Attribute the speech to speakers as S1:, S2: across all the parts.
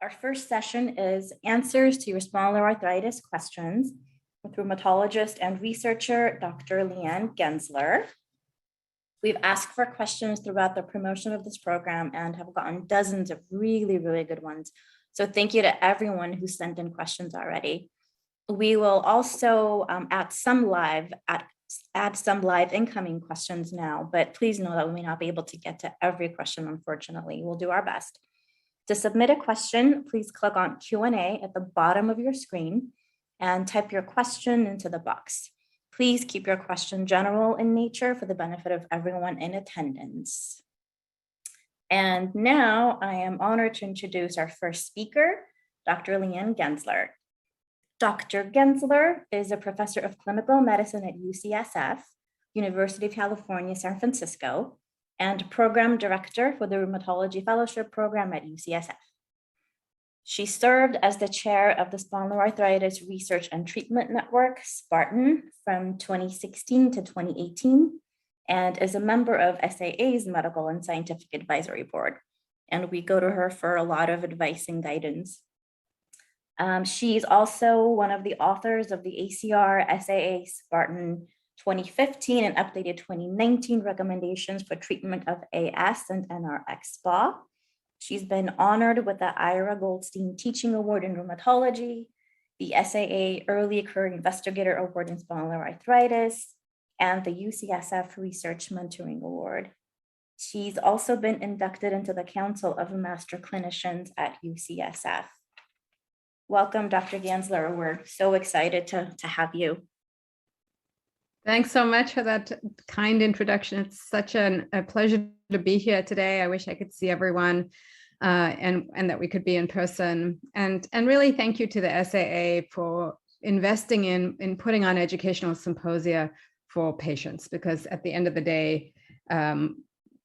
S1: Our first session is Answers to Your Spondyloarthritis Questions with rheumatologist and researcher, Dr. Lianne Gensler. We've asked for questions throughout the promotion of this program and have gotten dozens of really good ones. So thank you to everyone who sent in questions already. We will also add some live incoming questions now, but please know that we may not be able to get to every question, unfortunately. We'll do our best. To submit a question, please click on Q&A at the bottom of your screen and type your question into the box. Please keep your question general in nature for the benefit of everyone in attendance. And now I am honored to introduce our first speaker, Dr. Lianne Gensler. Dr. Gensler is a professor of clinical medicine at UCSF, University of California, San Francisco, and program director for the Rheumatology Fellowship Program at UCSF. She served as the chair of the Spondyloarthritis Research and Treatment Network, SPARTAN, from 2016 to 2018, and is a member of SAA's Medical and Scientific Advisory Board. And we go to her for a lot of advice and guidance. She's also one of the authors of the ACR SAA SPARTAN 2015 and updated 2019 recommendations for treatment of AS and NRX-SPA. She's been honored with the Ira Goldstein Teaching Award in Rheumatology, the SAA Early Career Investigator Award in Spondyloarthritis, and the UCSF Research Mentoring Award. She's also been inducted into the Council of Master Clinicians at UCSF. Welcome, Dr. Gensler. We're so excited to have you.
S2: Thanks so much for that kind introduction. It's such a pleasure to be here today. I wish I could see everyone and that we could be in person. And really thank you to the SAA for investing in putting on educational symposia for patients, because at the end of the day,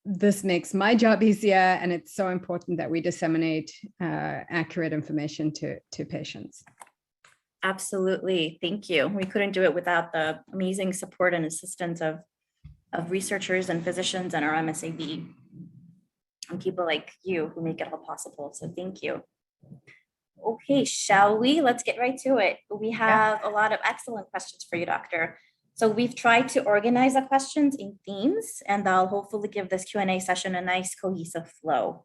S2: this makes my job easier, and it's so important that we disseminate accurate information to patients.
S1: Absolutely. Thank you. We couldn't do it without the amazing support and assistance of researchers and physicians and our MSAB and people like you who make it all possible. So thank you. Okay, shall we? Let's get right to it. We have a lot of excellent questions for you, Doctor. So we've tried to organize the questions in themes, and I'll hopefully give this Q&A session a nice cohesive flow.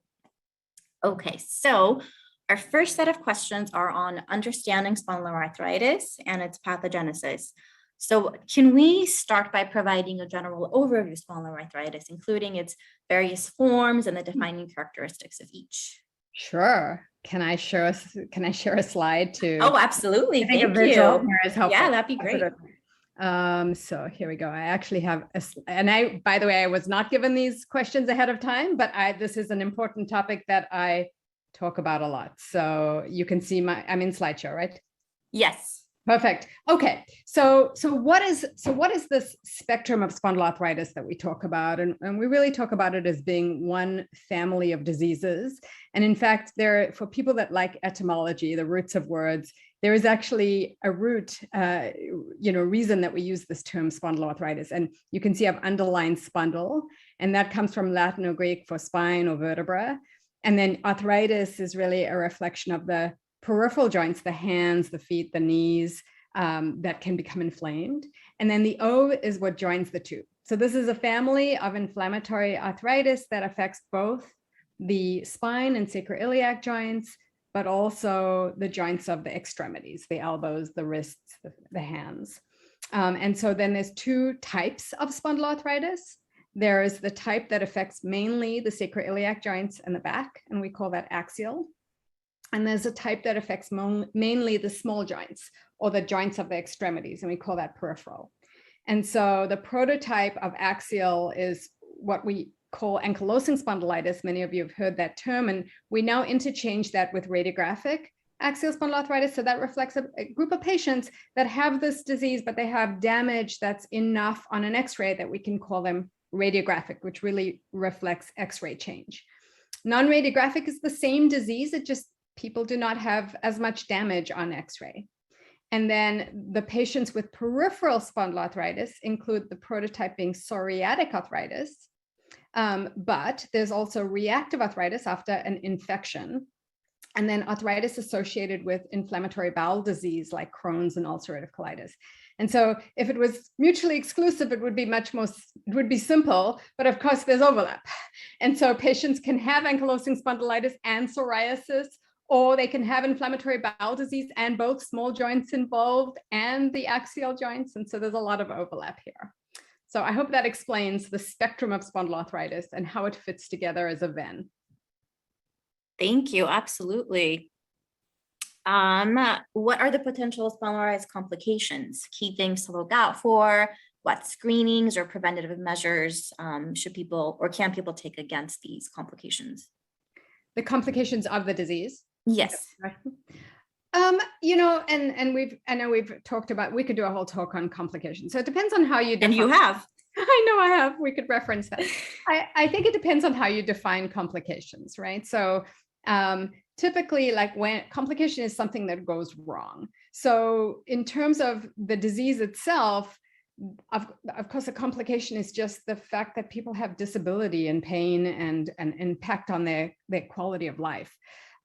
S1: Okay, so our first set of questions are on understanding spondyloarthritis and its pathogenesis. So can we start by providing a general overview of spondyloarthritis, including its various forms and the defining characteristics of each?
S2: Sure. Can I share a slide too?
S1: Oh, absolutely. Thank you. Yeah, that'd be great.
S2: So here we go. I actually have, by the way, I was not given these questions ahead of time, but this is an important topic that I talk about a lot. So you can see I'm in slideshow, right?
S1: Yes.
S2: Perfect. Okay. So what is this spectrum of spondyloarthritis that we talk about? And we really talk about it as being one family of diseases. And in fact, for people that like etymology, the roots of words, there is actually a root, reason that we use this term spondyloarthritis. And you can see I've underlined spondyle, and that comes from Latin or Greek for spine or vertebra. And then arthritis is really a reflection of the peripheral joints, the hands, the feet, the knees, that can become inflamed. And then the O is what joins the two. So this is a family of inflammatory arthritis that affects both the spine and sacroiliac joints, but also the joints of the extremities, the elbows, the wrists, the hands. And so then there's two types of spondyloarthritis. There is the type that affects mainly the sacroiliac joints and the back, and we call that axial. And there's a type that affects mainly the small joints or the joints of the extremities, and we call that peripheral. And so the prototype of axial is what we call ankylosing spondylitis. Many of you have heard that term, and we now interchange that with radiographic axial spondyloarthritis. So that reflects a group of patients that have this disease, but they have damage that's enough on an X-ray that we can call them radiographic, which really reflects X-ray change. Non-radiographic is the same disease, it just people do not have as much damage on X-ray. And then the patients with peripheral spondyloarthritis include the prototype being psoriatic arthritis, but there's also reactive arthritis after an infection. and then arthritis associated with inflammatory bowel disease like Crohn's and ulcerative colitis. And so if it was mutually exclusive, it would be it would be simple, but of course there's overlap. And so patients can have ankylosing spondylitis and psoriasis, or they can have inflammatory bowel disease and both small joints involved and the axial joints. And so there's a lot of overlap here. So I hope that explains the spectrum of spondyloarthritis and how it fits together as a Venn.
S1: Thank you. Absolutely. What are the potential spondylitis complications? Key things to look out for? What screenings or preventative measures should people or can people take against these complications?
S2: The complications of the disease?
S1: Yes.
S2: You know, and I know we've talked about, we could do a whole talk on complications. So it depends on how you define.
S1: And you have.
S2: I know I have. We could reference that. I think it depends on how you define complications, right? So typically, like when complication is something that goes wrong. So in terms of the disease itself, of course, a complication is just the fact that people have disability and pain and impact on their quality of life.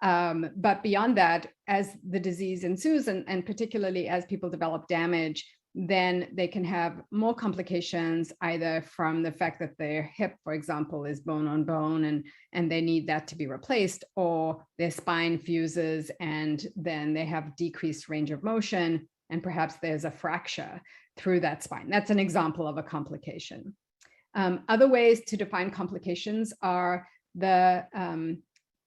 S2: But beyond that, as the disease ensues, and particularly as people develop damage, then they can have more complications, either from the fact that their hip, for example, is bone on bone and they need that to be replaced, or their spine fuses and then they have decreased range of motion, and perhaps there's a fracture through that spine. That's an example of a complication. Other ways to define complications are the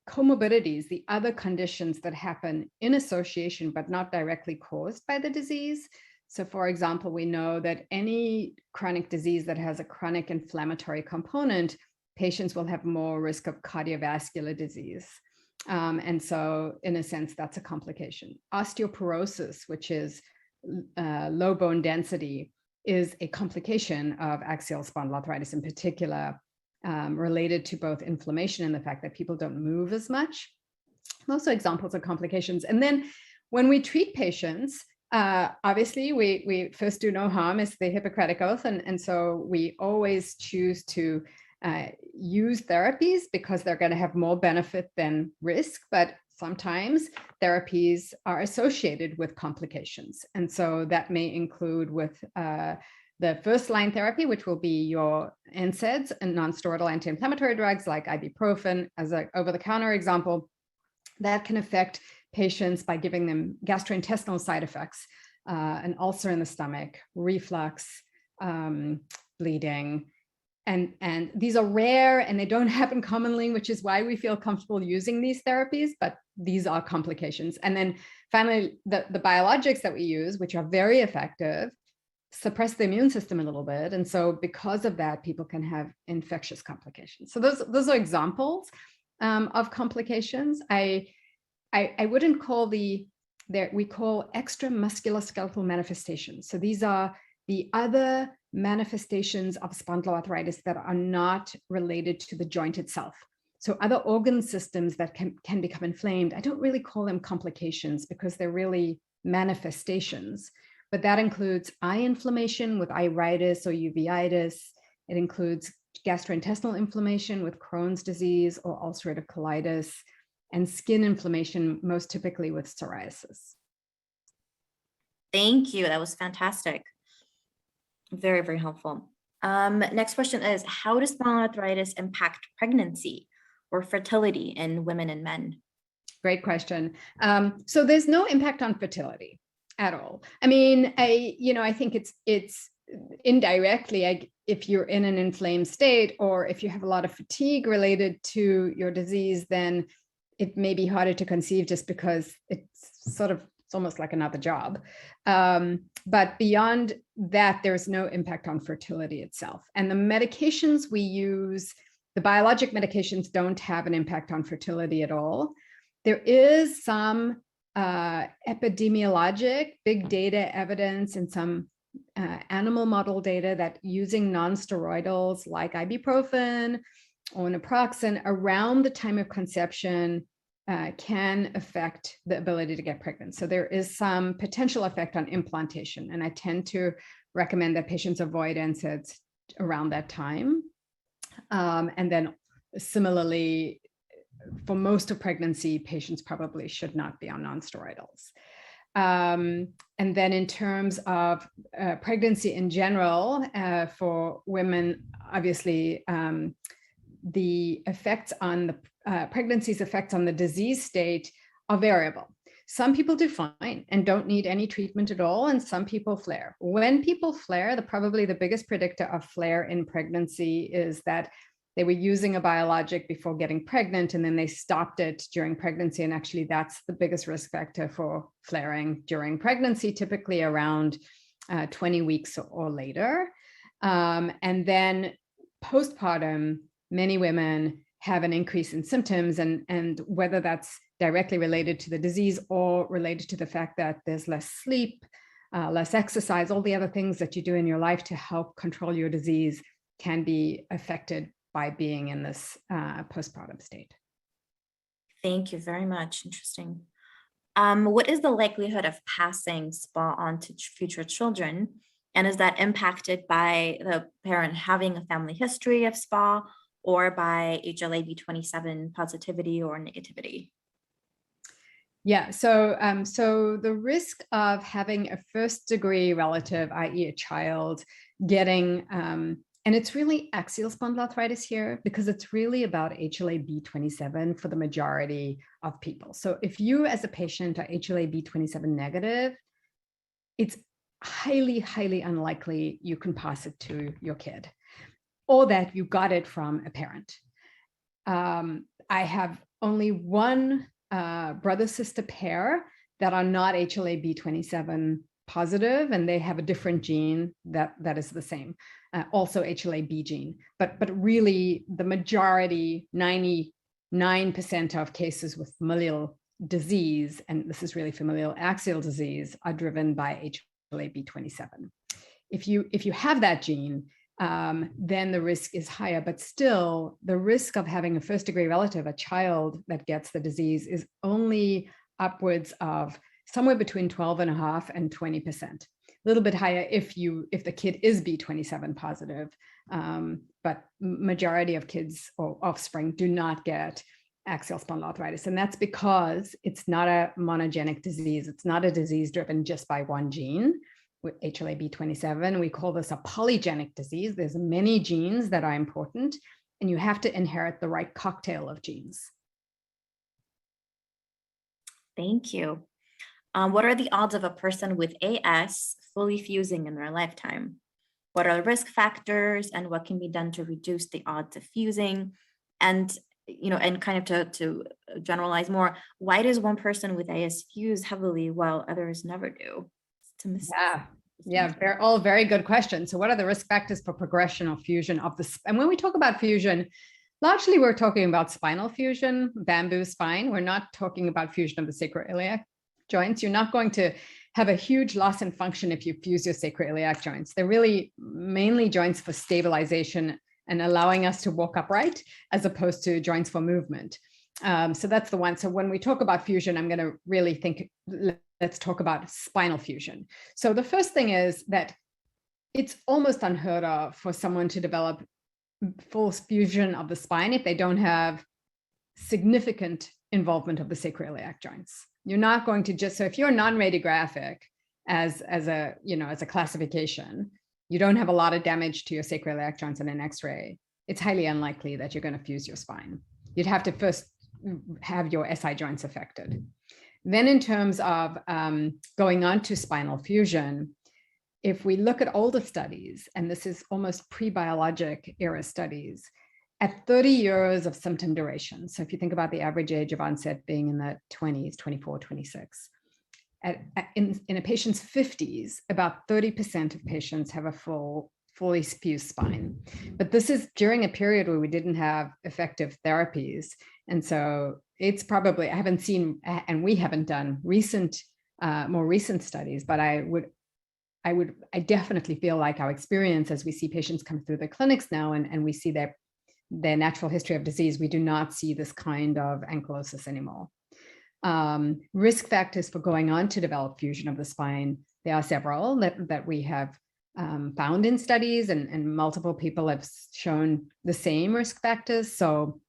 S2: comorbidities, the other conditions that happen in association but not directly caused by the disease. So for example, we know that any chronic disease that has a chronic inflammatory component, patients will have more risk of cardiovascular disease. And so in a sense, that's a complication. Osteoporosis, which is low bone density, is a complication of axial spondyloarthritis, in particular, related to both inflammation and the fact that people don't move as much. Those are examples of complications. And then when we treat patients, obviously we first do no harm is the Hippocratic Oath. And so we always choose to use therapies because they're going to have more benefit than risk, but sometimes therapies are associated with complications. And so that may include with the first line therapy, which will be your NSAIDs and non-steroidal anti-inflammatory drugs like ibuprofen, as an over-the-counter example, that can affect patients by giving them gastrointestinal side effects, an ulcer in the stomach, reflux, bleeding. And these are rare and they don't happen commonly, which is why we feel comfortable using these therapies, but these are complications. And then finally, the biologics that we use, which are very effective, suppress the immune system a little bit. And so because of that, people can have infectious complications. So those are examples of complications. I wouldn't call we call extra musculoskeletal manifestations. So these are the other manifestations of spondyloarthritis that are not related to the joint itself. So other organ systems that can become inflamed, I don't really call them complications because they're really manifestations. But that includes eye inflammation with iritis or uveitis. It includes gastrointestinal inflammation with Crohn's disease or ulcerative colitis, and skin inflammation, most typically with psoriasis.
S1: Thank you. That was fantastic. Very, very helpful. Next question is, how does spondyloarthritis impact pregnancy or fertility in women and men?
S2: Great question. So there's no impact on fertility at all. I mean, I think it's indirectly, if you're in an inflamed state or if you have a lot of fatigue related to your disease, then it may be harder to conceive just because it's almost like another job. But beyond that, there's no impact on fertility itself. And the medications we use, the biologic medications, don't have an impact on fertility at all. There is some epidemiologic big data evidence and some animal model data that using non-steroidals like ibuprofen or naproxen around the time of conception can affect the ability to get pregnant. So there is some potential effect on implantation. And I tend to recommend that patients avoid NSAIDs around that time. And then similarly for most of pregnancy, patients probably should not be on nonsteroidals. And then in terms of pregnancy in general, for women, obviously, the effects on the pregnancy's effects on the disease state are variable. Some people do fine and don't need any treatment at all, and some people flare. When people flare, probably the biggest predictor of flare in pregnancy is that they were using a biologic before getting pregnant, and then they stopped it during pregnancy. And actually, that's the biggest risk factor for flaring during pregnancy, typically around 20 weeks or later. And then postpartum, many women have an increase in symptoms, and whether that's directly related to the disease or related to the fact that there's less sleep, less exercise, all the other things that you do in your life to help control your disease can be affected by being in this postpartum state.
S1: Thank you very much. Interesting. What is the likelihood of passing SPA on to future children? And is that impacted by the parent having a family history of SPA or by HLA-B27 positivity or negativity?
S2: Yeah, so the risk of having a first degree relative, i.e. a child, getting, and it's really axial spondyloarthritis here because it's really about HLA-B27 for the majority of people. So if you as a patient are HLA-B27 negative, it's highly, highly unlikely you can pass it to your kid or that you got it from a parent. I have only one brother-sister pair that are not HLA-B27 positive, and they have a different gene that is the same, also HLA-B gene. But really, the majority, 99% of cases with familial disease, and this is really familial axial disease, are driven by HLA-B27. If you have that gene, then the risk is higher, but still the risk of having a first degree relative, a child that gets the disease, is only upwards of somewhere between 12.5% and 20%. A little bit higher if the kid is B27 positive, but majority of kids or offspring do not get axial spondyloarthritis. And that's because it's not a monogenic disease. It's not a disease driven just by one gene. With HLA-B27, we call this a polygenic disease. There's many genes that are important, and you have to inherit the right cocktail of genes.
S1: Thank you. What are the odds of a person with AS fully fusing in their lifetime? What are the risk factors, and what can be done to reduce the odds of fusing? And and kind of to generalize more, why does one person with AS fuse heavily while others never do?
S2: Yeah, they're all very good questions. So what are the risk factors for progression or fusion of this? And when we talk about fusion, largely we're talking about spinal fusion, bamboo spine. We're not talking about fusion of the sacroiliac joints. You're not going to have a huge loss in function if you fuse your sacroiliac joints. They're really mainly joints for stabilization and allowing us to walk upright, as opposed to joints for movement. So that's the one. So when we talk about fusion, I'm going to really think, let's talk about spinal fusion. So the first thing is that it's almost unheard of for someone to develop full fusion of the spine if they don't have significant involvement of the sacroiliac joints. You're not going to just, so if you're non-radiographic as a classification, you don't have a lot of damage to your sacroiliac joints in an X-ray, it's highly unlikely that you're going to fuse your spine. You'd have to first have your SI joints affected. Then in terms of going on to spinal fusion, if we look at older studies, and this is almost pre-biologic era studies, at 30 years of symptom duration, so if you think about the average age of onset being in the 20s, 24, 26, in a patient's 50s, about 30% of patients have a fully fused spine. But this is during a period where we didn't have effective therapies. And so it's probably, I haven't seen, and we haven't done more recent studies, but I definitely feel like our experience as we see patients come through the clinics now and we see their natural history of disease, we do not see this kind of ankylosis anymore. Risk factors for going on to develop fusion of the spine, there are several that we have found in studies, and multiple people have shown the same risk factors. So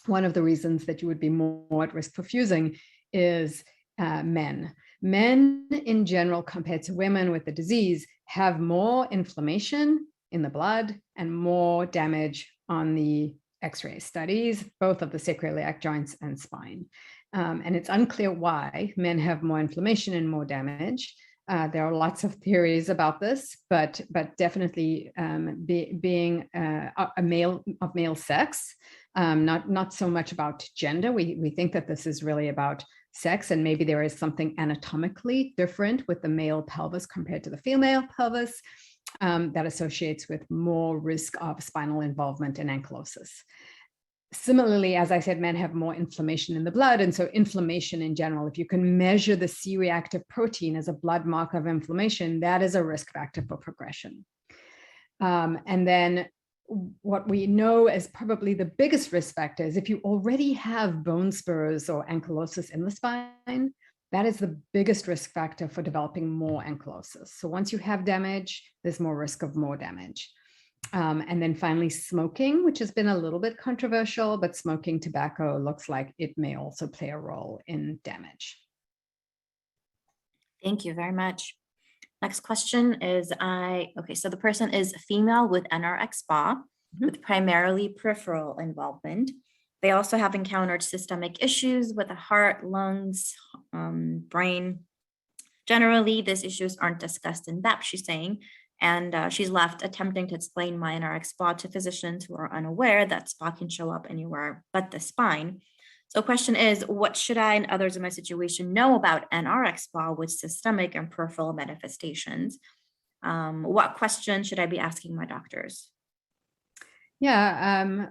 S2: one of the reasons that you would be more at risk for fusing is men. Men in general, compared to women with the disease, have more inflammation in the blood and more damage on the X-ray studies, both of the sacroiliac joints and spine. And it's unclear why men have more inflammation and more damage. There are lots of theories about this, but definitely being a male of male sex, not so much about gender. We think that this is really about sex, and maybe there is something anatomically different with the male pelvis compared to the female pelvis that associates with more risk of spinal involvement and ankylosis. Similarly, as I said, men have more inflammation in the blood. And so inflammation in general, if you can measure the C-reactive protein as a blood marker of inflammation, that is a risk factor for progression. And then what we know as probably the biggest risk factor is if you already have bone spurs or ankylosis in the spine, that is the biggest risk factor for developing more ankylosis. So once you have damage, there's more risk of more damage. And then finally, smoking, which has been a little bit controversial, but smoking tobacco looks like it may also play a role in damage.
S1: Thank you very much. Next question is, okay, so the person is female with NRX-SPA with primarily peripheral involvement. They also have encountered systemic issues with the heart, lungs, brain. Generally, these issues aren't discussed in depth, she's saying, and she's left attempting to explain my NRX-SPA to physicians who are unaware that SPA can show up anywhere but the spine. So question is, what should I and others in my situation know about NRX-SPA with systemic and peripheral manifestations? What questions should I be asking my doctors?
S2: Yeah,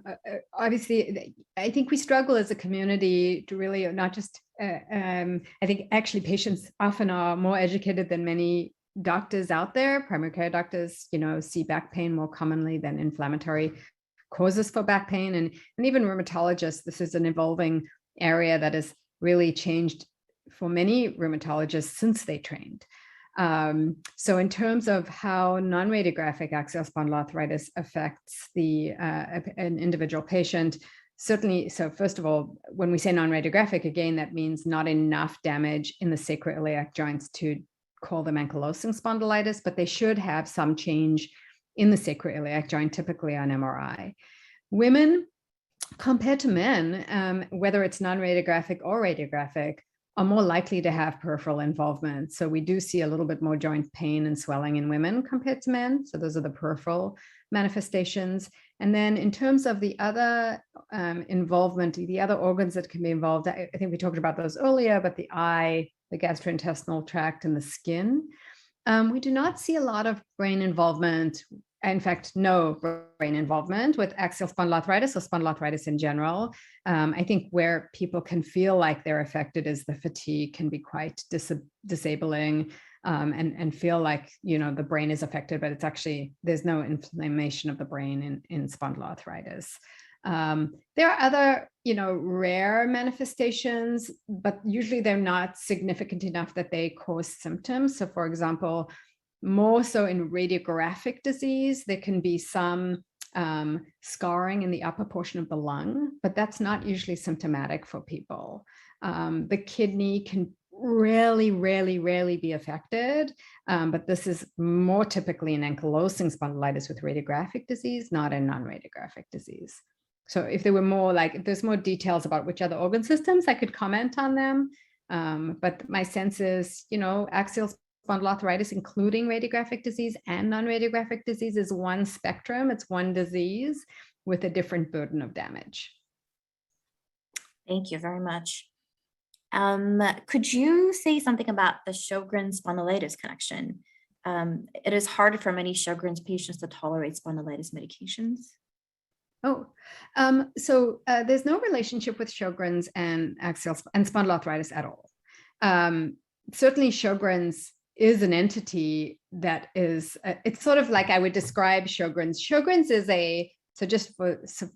S2: obviously, I think we struggle as a community to really not just, I think actually patients often are more educated than many doctors out there. Primary care doctors, see back pain more commonly than inflammatory causes for back pain. And even rheumatologists, this is an evolving area that has really changed for many rheumatologists since they trained. So in terms of how non-radiographic axial spondyloarthritis affects an individual patient, certainly, so first of all, when we say non-radiographic, again, that means not enough damage in the sacroiliac joints to call them ankylosing spondylitis, but they should have some change in the sacroiliac joint, typically on MRI. Women, compared to men, whether it's non-radiographic or radiographic, are more likely to have peripheral involvement. So we do see a little bit more joint pain and swelling in women compared to men. So those are the peripheral manifestations. And then in terms of the other involvement, the other organs that can be involved, I think we talked about those earlier, but the eye, the gastrointestinal tract, and the skin. We do not see a lot of brain involvement. In fact, no brain involvement with axial spondyloarthritis or spondyloarthritis in general. I think where people can feel like they're affected is the fatigue can be quite disabling and feel like, the brain is affected, but it's actually, there's no inflammation of the brain in spondyloarthritis. There are other, rare manifestations, but usually they're not significant enough that they cause symptoms. So for example, more so in radiographic disease, there can be some scarring in the upper portion of the lung, but that's not usually symptomatic for people. The kidney can rarely be affected, but this is more typically in ankylosing spondylitis with radiographic disease, not in non-radiographic disease. So if there were more if there's more details about which other organ systems, I could comment on them. But my sense is, axial spondyloarthritis, including radiographic disease and non-radiographic disease, is one spectrum. It's one disease with a different burden of damage.
S1: Thank you very much. Could you say something about the Sjogren's spondylitis connection? It is hard for many Sjogren's patients to tolerate spondylitis medications.
S2: So there's no relationship with Sjogren's and axial and spondyloarthritis at all. Certainly Sjogren's is an entity that is, it's sort of like I would describe Sjogren's. Sjogren's is so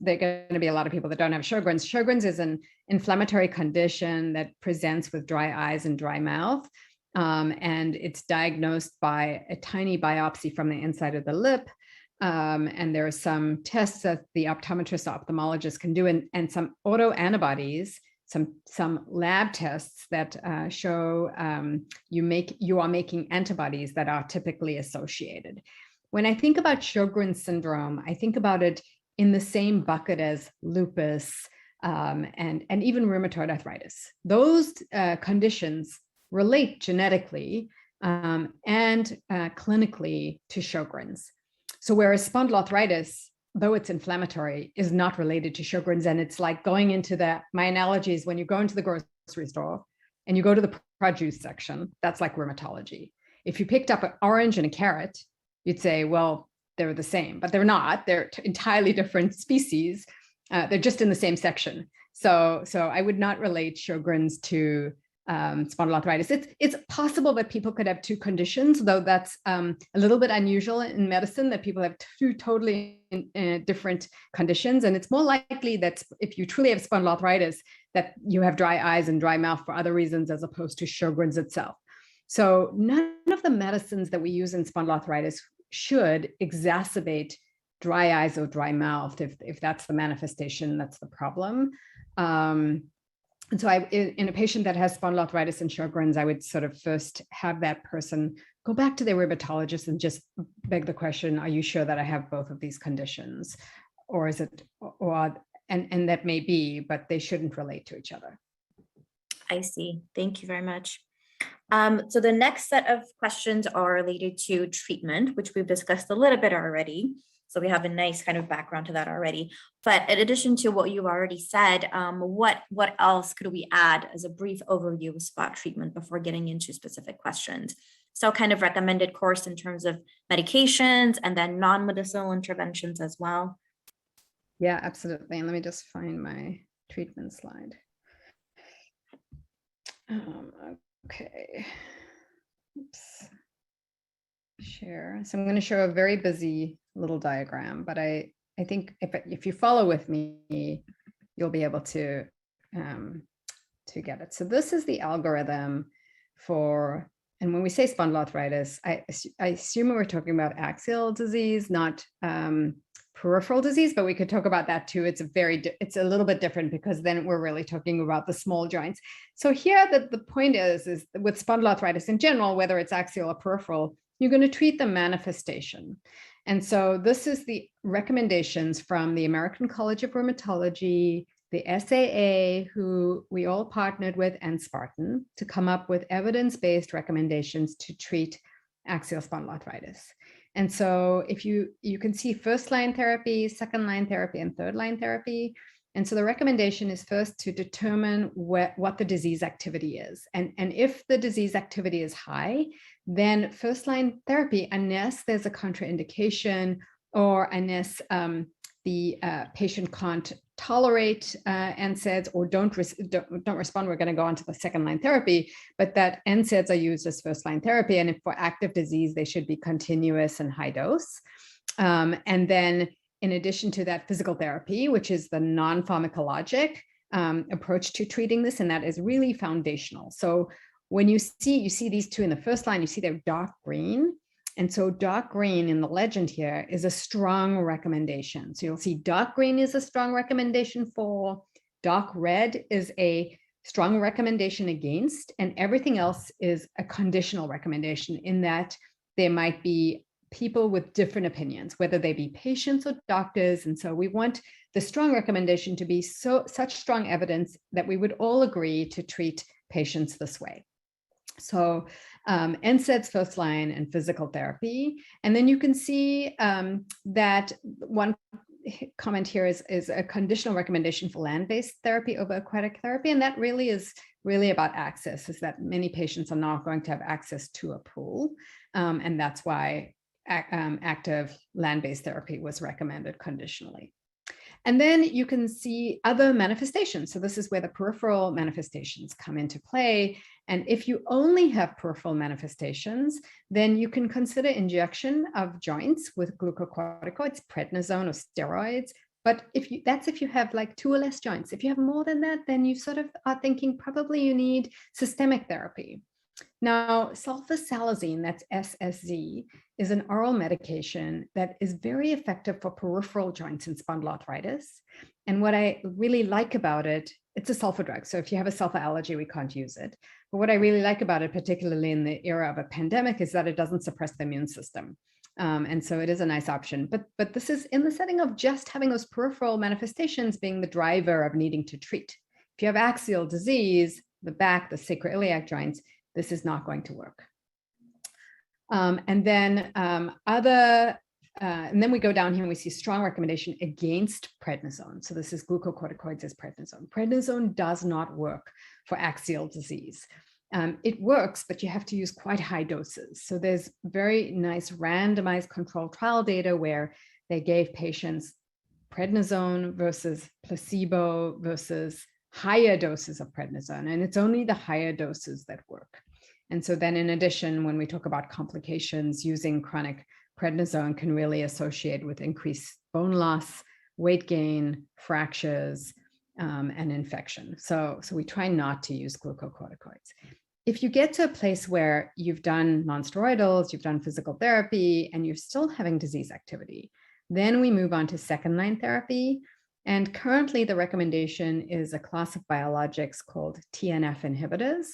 S2: there are going to be a lot of people that don't have Sjogren's. Sjogren's is an inflammatory condition that presents with dry eyes and dry mouth. And it's diagnosed by a tiny biopsy from the inside of the lip. And there are some tests that the optometrist or ophthalmologist can do, and some autoantibodies, some lab tests that show you are making antibodies that are typically associated. When I think about Sjogren's syndrome, I think about it in the same bucket as lupus and even rheumatoid arthritis. Those conditions relate genetically and clinically to Sjogren's. So whereas spondyloarthritis, though it's inflammatory, is not related to Sjogren's. And it's like going into my analogy is when you go into the grocery store and you go to the produce section, that's like rheumatology. If you picked up an orange and a carrot, you'd say, well, they're the same, but they're not. They're entirely different species. They're just in the same section. So I would not relate Sjogren's to spondyloarthritis. It's possible that people could have two conditions, though that's a little bit unusual in medicine, that people have two totally different conditions. And it's more likely that if you truly have spondyloarthritis, that you have dry eyes and dry mouth for other reasons as opposed to Sjogren's itself. So none of the medicines that we use in spondyloarthritis should exacerbate dry eyes or dry mouth if that's the manifestation, that's the problem. And so in a patient that has spondyloarthritis and Sjogren's, I would sort of first have that person go back to their rheumatologist and just beg the question, are you sure that I have both of these conditions? Or is it, and that may be, but they shouldn't relate to each other.
S1: I see. Thank you very much. So the next set of questions are related to treatment, which we've discussed a little bit already. So we have a nice kind of background to that already. But in addition to what you've already said, what else could we add as a brief overview of spot treatment before getting into specific questions? So kind of recommended course in terms of medications and then non-medicinal interventions as well.
S2: Yeah, absolutely. And let me just find my treatment slide. Okay. Oops. Share. So I'm going to show a very busy little diagram, but I think if you follow with me, you'll be able to get it. So this is the algorithm for, and when we say spondyloarthritis, I assume we're talking about axial disease, not peripheral disease, but we could talk about that too. It's a little bit different because then we're really talking about the small joints. So here the point is with spondyloarthritis in general, whether it's axial or peripheral, you're going to treat the manifestation. And so this is the recommendations from the American College of Rheumatology, the SAA, who we all partnered with, and Spartan, to come up with evidence-based recommendations to treat axial spondyloarthritis. And so if you can see first-line therapy, second-line therapy, and third-line therapy. And so the recommendation is first to determine what the disease activity is. And if the disease activity is high, then first-line therapy, unless there's a contraindication or unless the patient can't tolerate NSAIDs or don't respond, we're going to go on to the second-line therapy, but that NSAIDs are used as first-line therapy. And if for active disease, they should be continuous and high dose. And then in addition to that, physical therapy, which is the non-pharmacologic approach to treating this, and that is really foundational. So when you see these two in the first line, you see they're dark green. And so dark green in the legend here is a strong recommendation. So you'll see dark green is a strong recommendation for, dark red is a strong recommendation against, and everything else is a conditional recommendation in that there might be people with different opinions, whether they be patients or doctors. And so we want the strong recommendation to be such strong evidence that we would all agree to treat patients this way. So NSAIDs first line and physical therapy. And then you can see that one comment here is a conditional recommendation for land-based therapy over aquatic therapy. And that really is about access, is that many patients are not going to have access to a pool. And that's why active land-based therapy was recommended conditionally. And then you can see other manifestations. So this is where the peripheral manifestations come into play. And if you only have peripheral manifestations, then you can consider injection of joints with glucocorticoids, prednisone, or steroids. But if you have like 2 or less joints. If you have more than that, then you sort of are thinking probably you need systemic therapy. Now, sulfasalazine, that's SSZ, is an oral medication that is very effective for peripheral joints in spondyloarthritis. And what I really like about it, it's a sulfa drug. So if you have a sulfa allergy, we can't use it. But what I really like about it, particularly in the era of a pandemic, is that it doesn't suppress the immune system. And so it is a nice option. But this is in the setting of just having those peripheral manifestations being the driver of needing to treat. If you have axial disease, the back, the sacroiliac joints, this is not going to work. And then we go down here and we see strong recommendation against prednisone. So this is glucocorticoids as prednisone. Prednisone does not work for axial disease. It works, but you have to use quite high doses. So there's very nice randomized controlled trial data where they gave patients prednisone versus placebo versus higher doses of prednisone. And it's only the higher doses that work. And so then in addition, when we talk about complications, using chronic prednisone can really associate with increased bone loss, weight gain, fractures, and infection. So we try not to use glucocorticoids. If you get to a place where you've done nonsteroidals, you've done physical therapy, and you're still having disease activity, then we move on to second-line therapy. And currently the recommendation is a class of biologics called TNF inhibitors.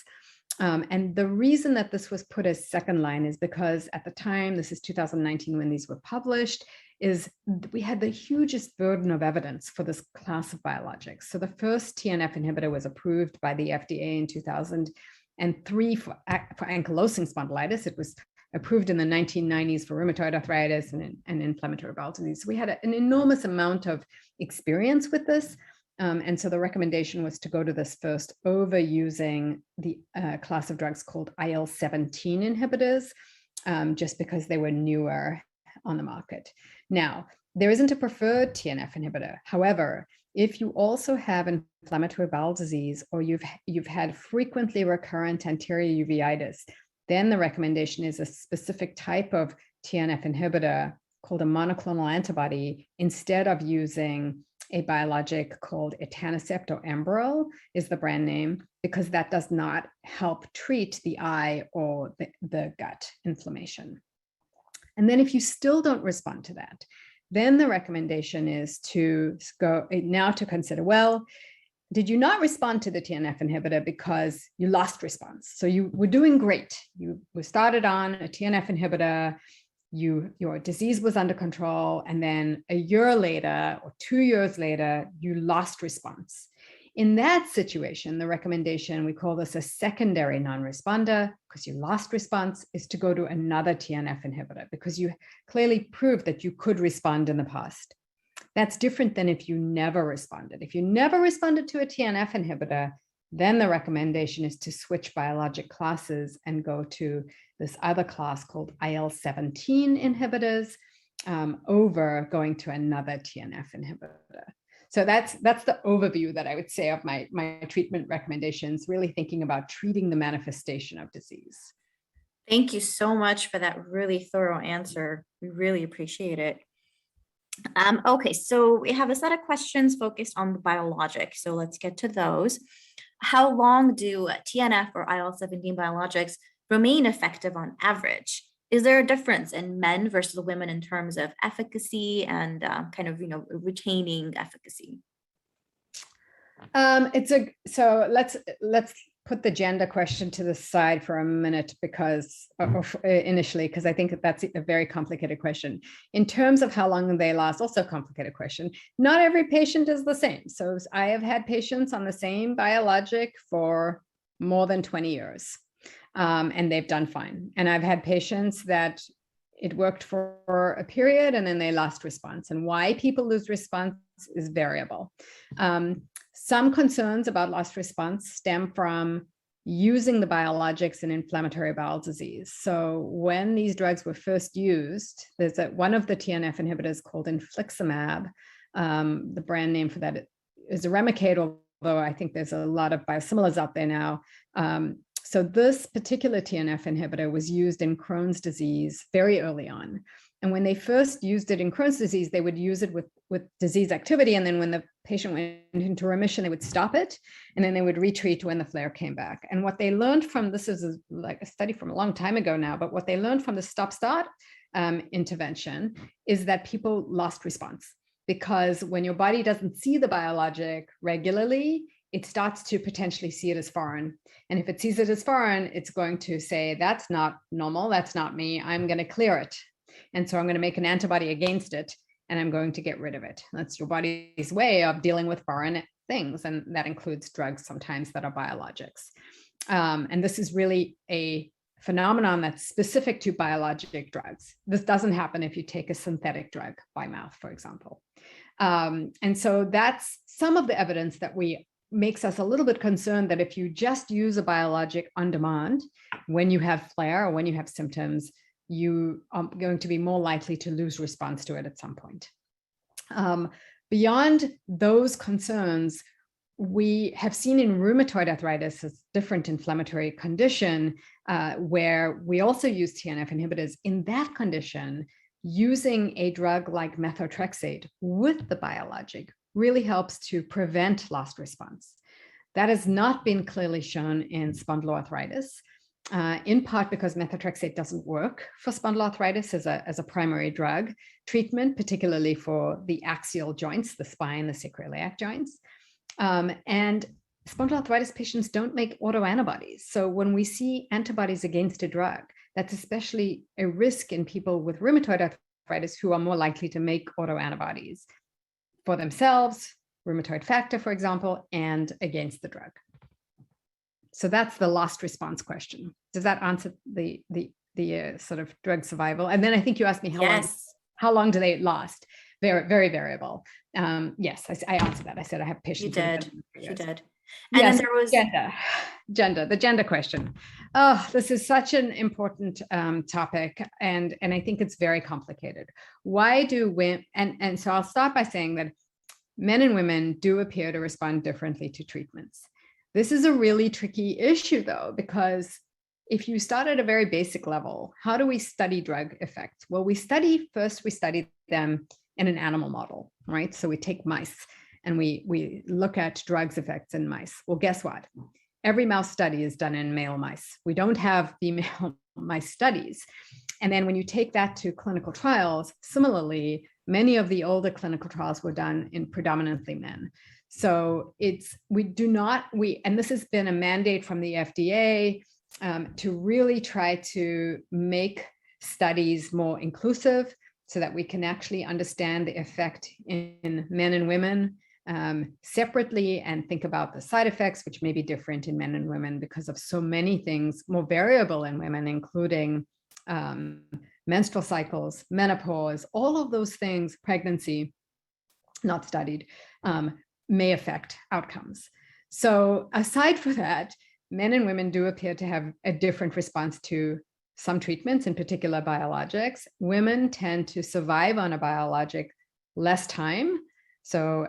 S2: And the reason that this was put as second line is because at the time, this is 2019 when these were published, is we had the hugest burden of evidence for this class of biologics. So the first TNF inhibitor was approved by the FDA in 2003 for ankylosing spondylitis. It was approved in the 1990s for rheumatoid arthritis and inflammatory bowel disease. So we had an enormous amount of experience with this. And so the recommendation was to go to this first over using the class of drugs called IL-17 inhibitors, just because they were newer on the market. Now, there isn't a preferred TNF inhibitor. However, if you also have inflammatory bowel disease or you've had frequently recurrent anterior uveitis, then the recommendation is a specific type of TNF inhibitor called a monoclonal antibody instead of using a biologic called etanercept, or Enbrel is the brand name, because that does not help treat the eye or the gut inflammation. And then if you still don't respond to that, then the recommendation is to go now to consider, well, did you not respond to the TNF inhibitor because you lost response? So you were doing great. You were started on a TNF inhibitor, your disease was under control, and then a year later or 2 years later, you lost response. In that situation, the recommendation, we call this a secondary non-responder, because you lost response, is to go to another TNF inhibitor because you clearly proved that you could respond in the past. That's different than if you never responded. If you never responded to a TNF inhibitor, then the recommendation is to switch biologic classes and go to this other class called IL-17 inhibitors over going to another TNF inhibitor. So that's the overview that I would say of my treatment recommendations, really thinking about treating the manifestation of disease.
S1: Thank you so much for that really thorough answer. We really appreciate it. Okay, so we have a set of questions focused on the biologics. So let's get to those. How long do TNF or IL-17 biologics remain effective on average? Is there a difference in men versus women in terms of efficacy and retaining efficacy?
S2: So let's put the gender question to the side for a minute because initially, because I think that's a very complicated question. In terms of how long they last, also a complicated question. Not every patient is the same. So I have had patients on the same biologic for more than 20 years. And they've done fine. And I've had patients that it worked for a period and then they lost response. And why people lose response is variable. Some concerns about lost response stem from using the biologics in inflammatory bowel disease. So when these drugs were first used, there's one of the TNF inhibitors called infliximab. The brand name for that is Remicade, although I think there's a lot of biosimilars out there now. So this particular TNF inhibitor was used in Crohn's disease very early on. And when they first used it in Crohn's disease, they would use it with disease activity. And then when the patient went into remission, they would stop it. And then they would retreat when the flare came back. And what they learned from, this is like a study from a long time ago now, but what they learned from the stop-start intervention is that people lost response, because when your body doesn't see the biologic regularly, it starts to potentially see it as foreign. And if it sees it as foreign, it's going to say, that's not normal, that's not me, I'm going to clear it. And so I'm going to make an antibody against it, and I'm going to get rid of it. That's your body's way of dealing with foreign things. And that includes drugs sometimes that are biologics. And this is really a phenomenon that's specific to biologic drugs. This doesn't happen if you take a synthetic drug by mouth, for example. And so that's some of the evidence that makes us a little bit concerned that if you just use a biologic on demand, when you have flare or when you have symptoms, you are going to be more likely to lose response to it at some point. Beyond those concerns, we have seen in rheumatoid arthritis, a different inflammatory condition, where we also use TNF inhibitors. In that condition, using a drug like methotrexate with the biologic really helps to prevent lost response. That has not been clearly shown in spondyloarthritis, in part because methotrexate doesn't work for spondyloarthritis as a primary drug treatment, particularly for the axial joints, the spine, the sacroiliac joints. And spondyloarthritis patients don't make autoantibodies. So when we see antibodies against a drug, that's especially a risk in people with rheumatoid arthritis who are more likely to make autoantibodies for themselves, rheumatoid factor, for example, and against the drug. So that's the lost response question. Does that answer the sort of drug survival? And then I think you asked me how long do they last? Very, very variable. Yes, I answered that. I said I have patients.
S1: You did.
S2: And yes, then there was the gender question. Oh, this is such an important topic, and I think it's very complicated. Why do women? And so I'll start by saying that men and women do appear to respond differently to treatments. This is a really tricky issue, though, because if you start at a very basic level, how do we study drug effects? Well, we study them in an animal model, right? So we take mice and we look at drugs effects in mice. Well, guess what? Every mouse study is done in male mice. We don't have female mice studies. And then when you take that to clinical trials, similarly, many of the older clinical trials were done in predominantly men. So and this has been a mandate from the FDA to really try to make studies more inclusive so that we can actually understand the effect in men and women separately and think about the side effects, which may be different in men and women because of so many things, more variable in women, including menstrual cycles, menopause, all of those things, pregnancy, not studied, may affect outcomes. So aside from that, men and women do appear to have a different response to some treatments, in particular biologics. Women tend to survive on a biologic less time. So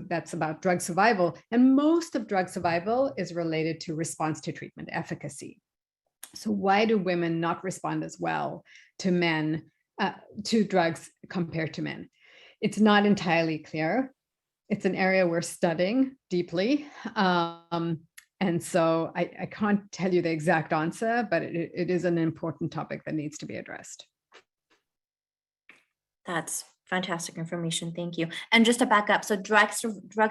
S2: that's about drug survival. And most of drug survival is related to response to treatment efficacy. So why do women not respond as well to to drugs compared to men? It's not entirely clear. It's an area we're studying deeply. And so I can't tell you the exact answer, but it is an important topic that needs to be addressed.
S1: That's fantastic information. Thank you. And just to back up, so drug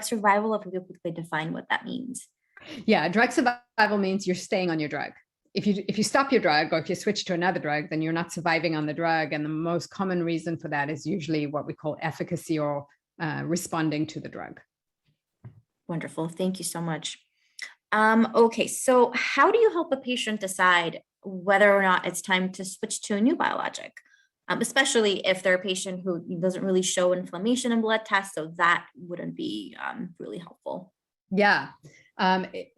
S1: survival, if we could quickly define what that means.
S2: Yeah, drug survival means you're staying on your drug. If you stop your drug or if you switch to another drug, then you're not surviving on the drug. And the most common reason for that is usually what we call efficacy or responding to the drug.
S1: Wonderful. Thank you so much. Okay, so how do you help a patient decide whether or not it's time to switch to a new biologic, especially if they're a patient who doesn't really show inflammation in blood tests, so that wouldn't be really helpful?
S2: Yeah,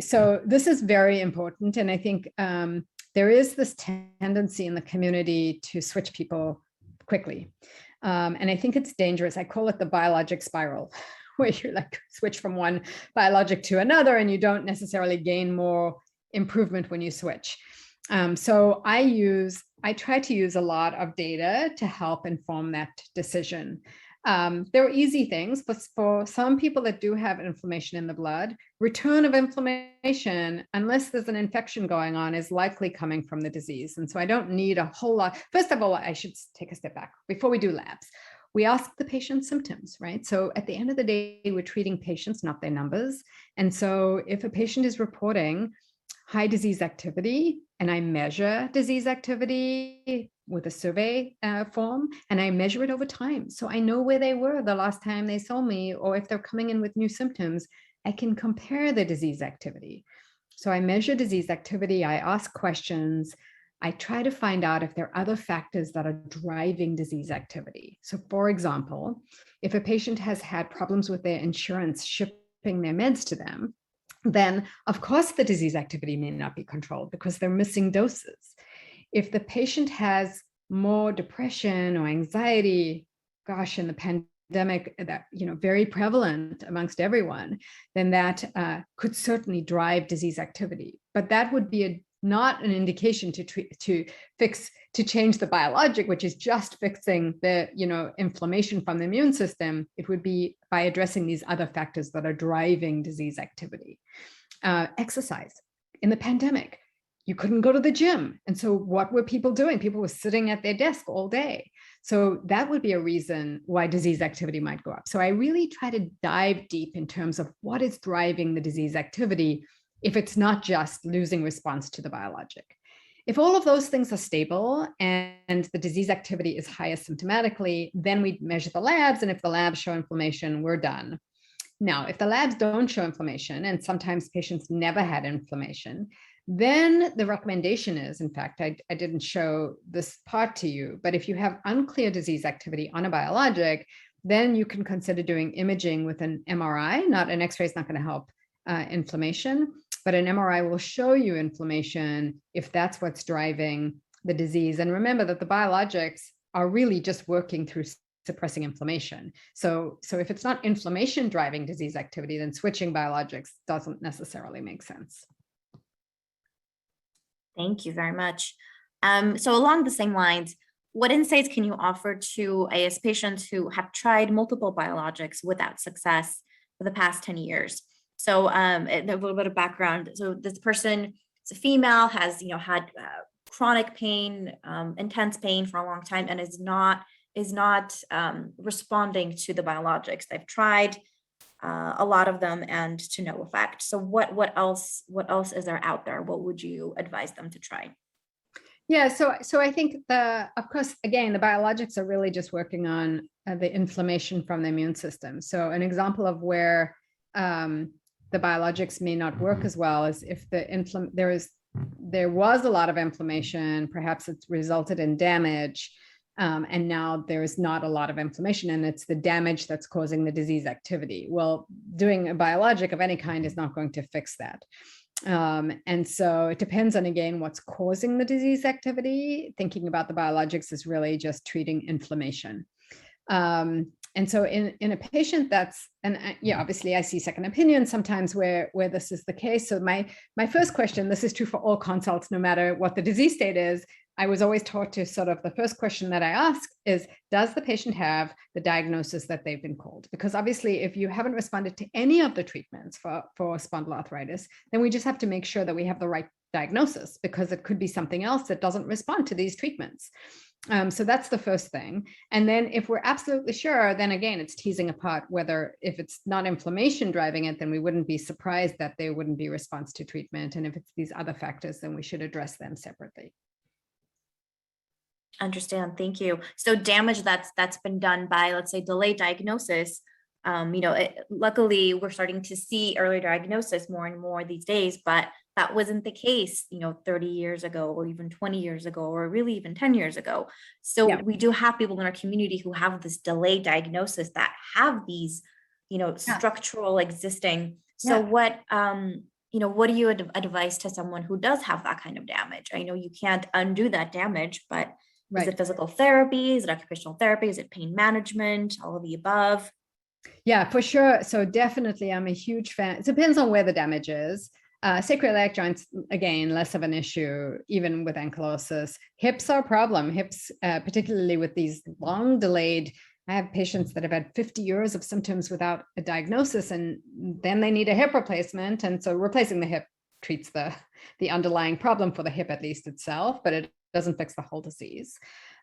S2: so this is very important. And I think there is this tendency in the community to switch people quickly. And I think it's dangerous. I call it the biologic spiral, where you like switch from one biologic to another and you don't necessarily gain more improvement when you switch. So I use I try to use a lot of data to help inform that decision. There are easy things, but for some people that do have inflammation in the blood, return of inflammation, unless there's an infection going on, is likely coming from the disease. And so I don't need a whole lot. First of all, I should take a step back. Before we do labs, we ask the patient symptoms, right? So at the end of the day, we're treating patients, not their numbers. And so if a patient is reporting high disease activity, and I measure disease activity with a survey form, and I measure it over time. So I know where they were the last time they saw me, or if they're coming in with new symptoms, I can compare the disease activity. So I measure disease activity, I ask questions, I try to find out if there are other factors that are driving disease activity. So for example, if a patient has had problems with their insurance shipping their meds to them, then of course the disease activity may not be controlled because they're missing doses. If the patient has more depression or anxiety, gosh, in the pandemic, that, very prevalent amongst everyone, then that could certainly drive disease activity. But that would be not an indication to change the biologic, which is just fixing the inflammation from the immune system. It would be by addressing these other factors that are driving disease activity. Exercise. In the pandemic, you couldn't go to the gym. And so what were people doing? People were sitting at their desk all day. So that would be a reason why disease activity might go up. So I really try to dive deep in terms of what is driving the disease activity, if it's not just losing response to the biologic. If all of those things are stable and the disease activity is high asymptomatically, then we measure the labs. And if the labs show inflammation, we're done. Now, if the labs don't show inflammation, and sometimes patients never had inflammation, then the recommendation is, in fact, I didn't show this part to you, but if you have unclear disease activity on a biologic, then you can consider doing imaging with an MRI. Not an X-ray is not going to help inflammation, but an MRI will show you inflammation if that's what's driving the disease. And remember that the biologics are really just working through suppressing inflammation. So if it's not inflammation driving disease activity, then switching biologics doesn't necessarily make sense.
S1: Thank you very much. So along the same lines, what insights can you offer to AS patients who have tried multiple biologics without success for the past 10 years? So a little bit of background. So this person is a female, has had chronic pain, intense pain for a long time, and is not responding to the biologics. They've tried a lot of them and to no effect. So what else is there out there? What would you advise them to try?
S2: Yeah, so I think of course, again, the biologics are really just working on the inflammation from the immune system. So an example of where the biologics may not work as well is if there was a lot of inflammation, perhaps it's resulted in damage, and now there's not a lot of inflammation, and it's the damage that's causing the disease activity. Well, doing a biologic of any kind is not going to fix that. And so it depends on, again, what's causing the disease activity. Thinking about the biologics is really just treating inflammation. And so in a patient that's, and obviously I see second opinions sometimes where this is the case. So my first question, this is true for all consults, no matter what the disease state is, I was always taught to sort of, the first question that I ask is, does the patient have the diagnosis that they've been called? Because obviously, if you haven't responded to any of the treatments for spondyloarthritis, then we just have to make sure that we have the right diagnosis, because it could be something else that doesn't respond to these treatments. So that's the first thing. And then if we're absolutely sure, then again, it's teasing apart whether, if it's not inflammation driving it, then we wouldn't be surprised that there wouldn't be response to treatment. And if it's these other factors, then we should address them separately.
S1: Understand. Thank you. So damage that's been done by, let's say, delayed diagnosis. Luckily, we're starting to see early diagnosis more and more these days, but that wasn't the case, 30 years ago, or even 20 years ago, or really even 10 years ago. So yeah, we do have people in our community who have this delayed diagnosis that have these, structural existing. So what do you advise to someone who does have that kind of damage? I know you can't undo that damage, but is it physical therapy? Is it occupational therapy? Is it pain management? All of the above?
S2: Yeah, for sure. So definitely, I'm a huge fan. It depends on where the damage is. Sacroiliac joints, again, less of an issue, even with ankylosis. Hips are a problem. Hips, particularly with these long delayed, I have patients that have had 50 years of symptoms without a diagnosis, and then they need a hip replacement. And so replacing the hip treats the underlying problem for the hip, at least itself, but it doesn't fix the whole disease.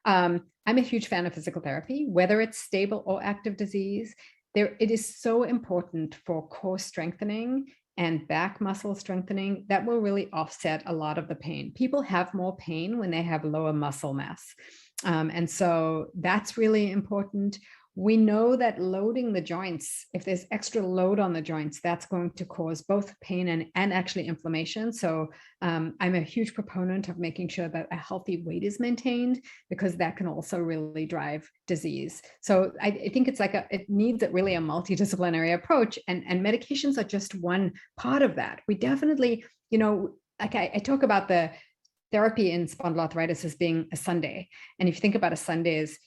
S2: I'm a huge fan of physical therapy, whether it's stable or active disease. It is so important for core strengthening and back muscle strengthening. That will really offset a lot of the pain. People have more pain when they have lower muscle mass. And so that's really important. We know that loading the joints, if there's extra load on the joints, that's going to cause both pain and actually inflammation. So I'm a huge proponent of making sure that a healthy weight is maintained, because that can also really drive disease. So I think it's like it needs really a multidisciplinary approach, and medications are just one part of that. We definitely, like I talk about the therapy in spondyloarthritis as being a sundae. And if you think about a sundae as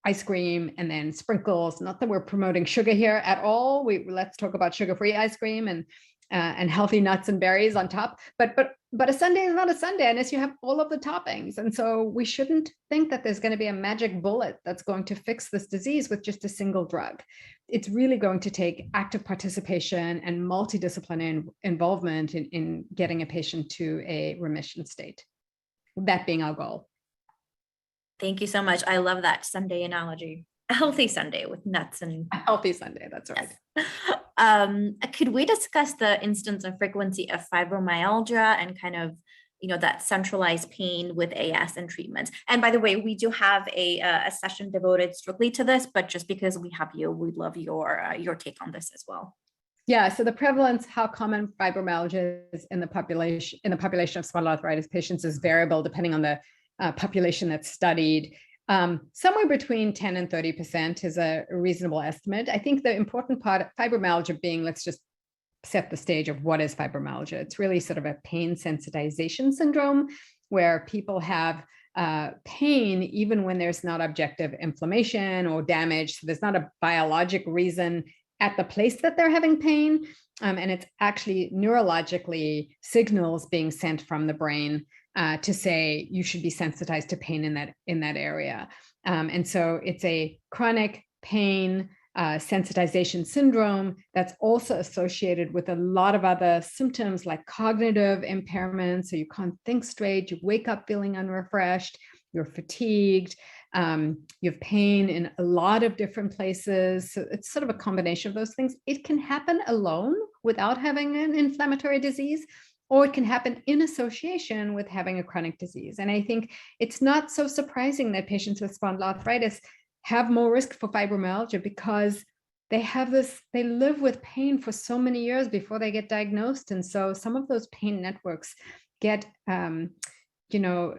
S2: ice cream and then sprinkles, not that we're promoting sugar here at all. Let's talk about sugar-free ice cream and healthy nuts and berries on top. But a sundae is not a sundae unless you have all of the toppings. And so we shouldn't think that there's going to be a magic bullet that's going to fix this disease with just a single drug. It's really going to take active participation and multidisciplinary involvement in getting a patient to a remission state. That being our goal.
S1: Thank you so much. I love that Sunday analogy. A healthy Sunday with nuts and
S2: a healthy Sunday. That's right.
S1: Yes. Could we discuss the instance and frequency of fibromyalgia and kind of, that centralized pain with AS and treatments? And by the way, we do have a session devoted strictly to this, but just because we have you, we'd love your take on this as well.
S2: Yeah, so the prevalence, how common fibromyalgia is in the population of spondyloarthritis patients is variable depending on the population that's studied. Somewhere between 10 and 30% is a reasonable estimate. I think the important part of fibromyalgia being, let's just set the stage of what is fibromyalgia. It's really sort of a pain sensitization syndrome where people have pain even when there's not objective inflammation or damage. So there's not a biologic reason at the place that they're having pain. And it's actually neurologically signals being sent from the brain to say you should be sensitized to pain in that area. And so it's a chronic pain sensitization syndrome that's also associated with a lot of other symptoms like cognitive impairment. So you can't think straight, you wake up feeling unrefreshed, you're fatigued, you have pain in a lot of different places. So it's sort of a combination of those things. It can happen alone without having an inflammatory disease, or it can happen in association with having a chronic disease. And I think it's not so surprising that patients with spondyloarthritis have more risk for fibromyalgia because they live with pain for so many years before they get diagnosed. And so some of those pain networks get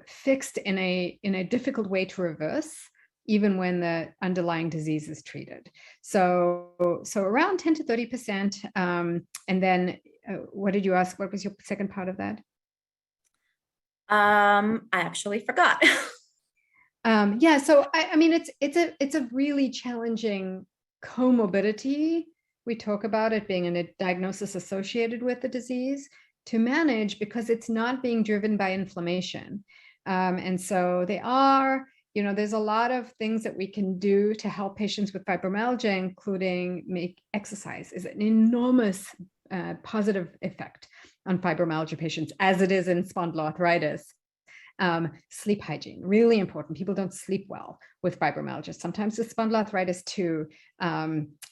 S2: fixed in a difficult way to reverse, even when the underlying disease is treated. So around 10 to 30%. And then what did you ask? What was your second part of that?
S1: I actually forgot.
S2: Yeah, so I mean, it's a really challenging comorbidity. We talk about it being a diagnosis associated with the disease to manage because it's not being driven by inflammation. And so there's a lot of things that we can do to help patients with fibromyalgia, including make exercise is an enormous positive effect on fibromyalgia patients, as it is in spondyloarthritis. Sleep hygiene, really important. People don't sleep well with fibromyalgia. Sometimes with spondyloarthritis too.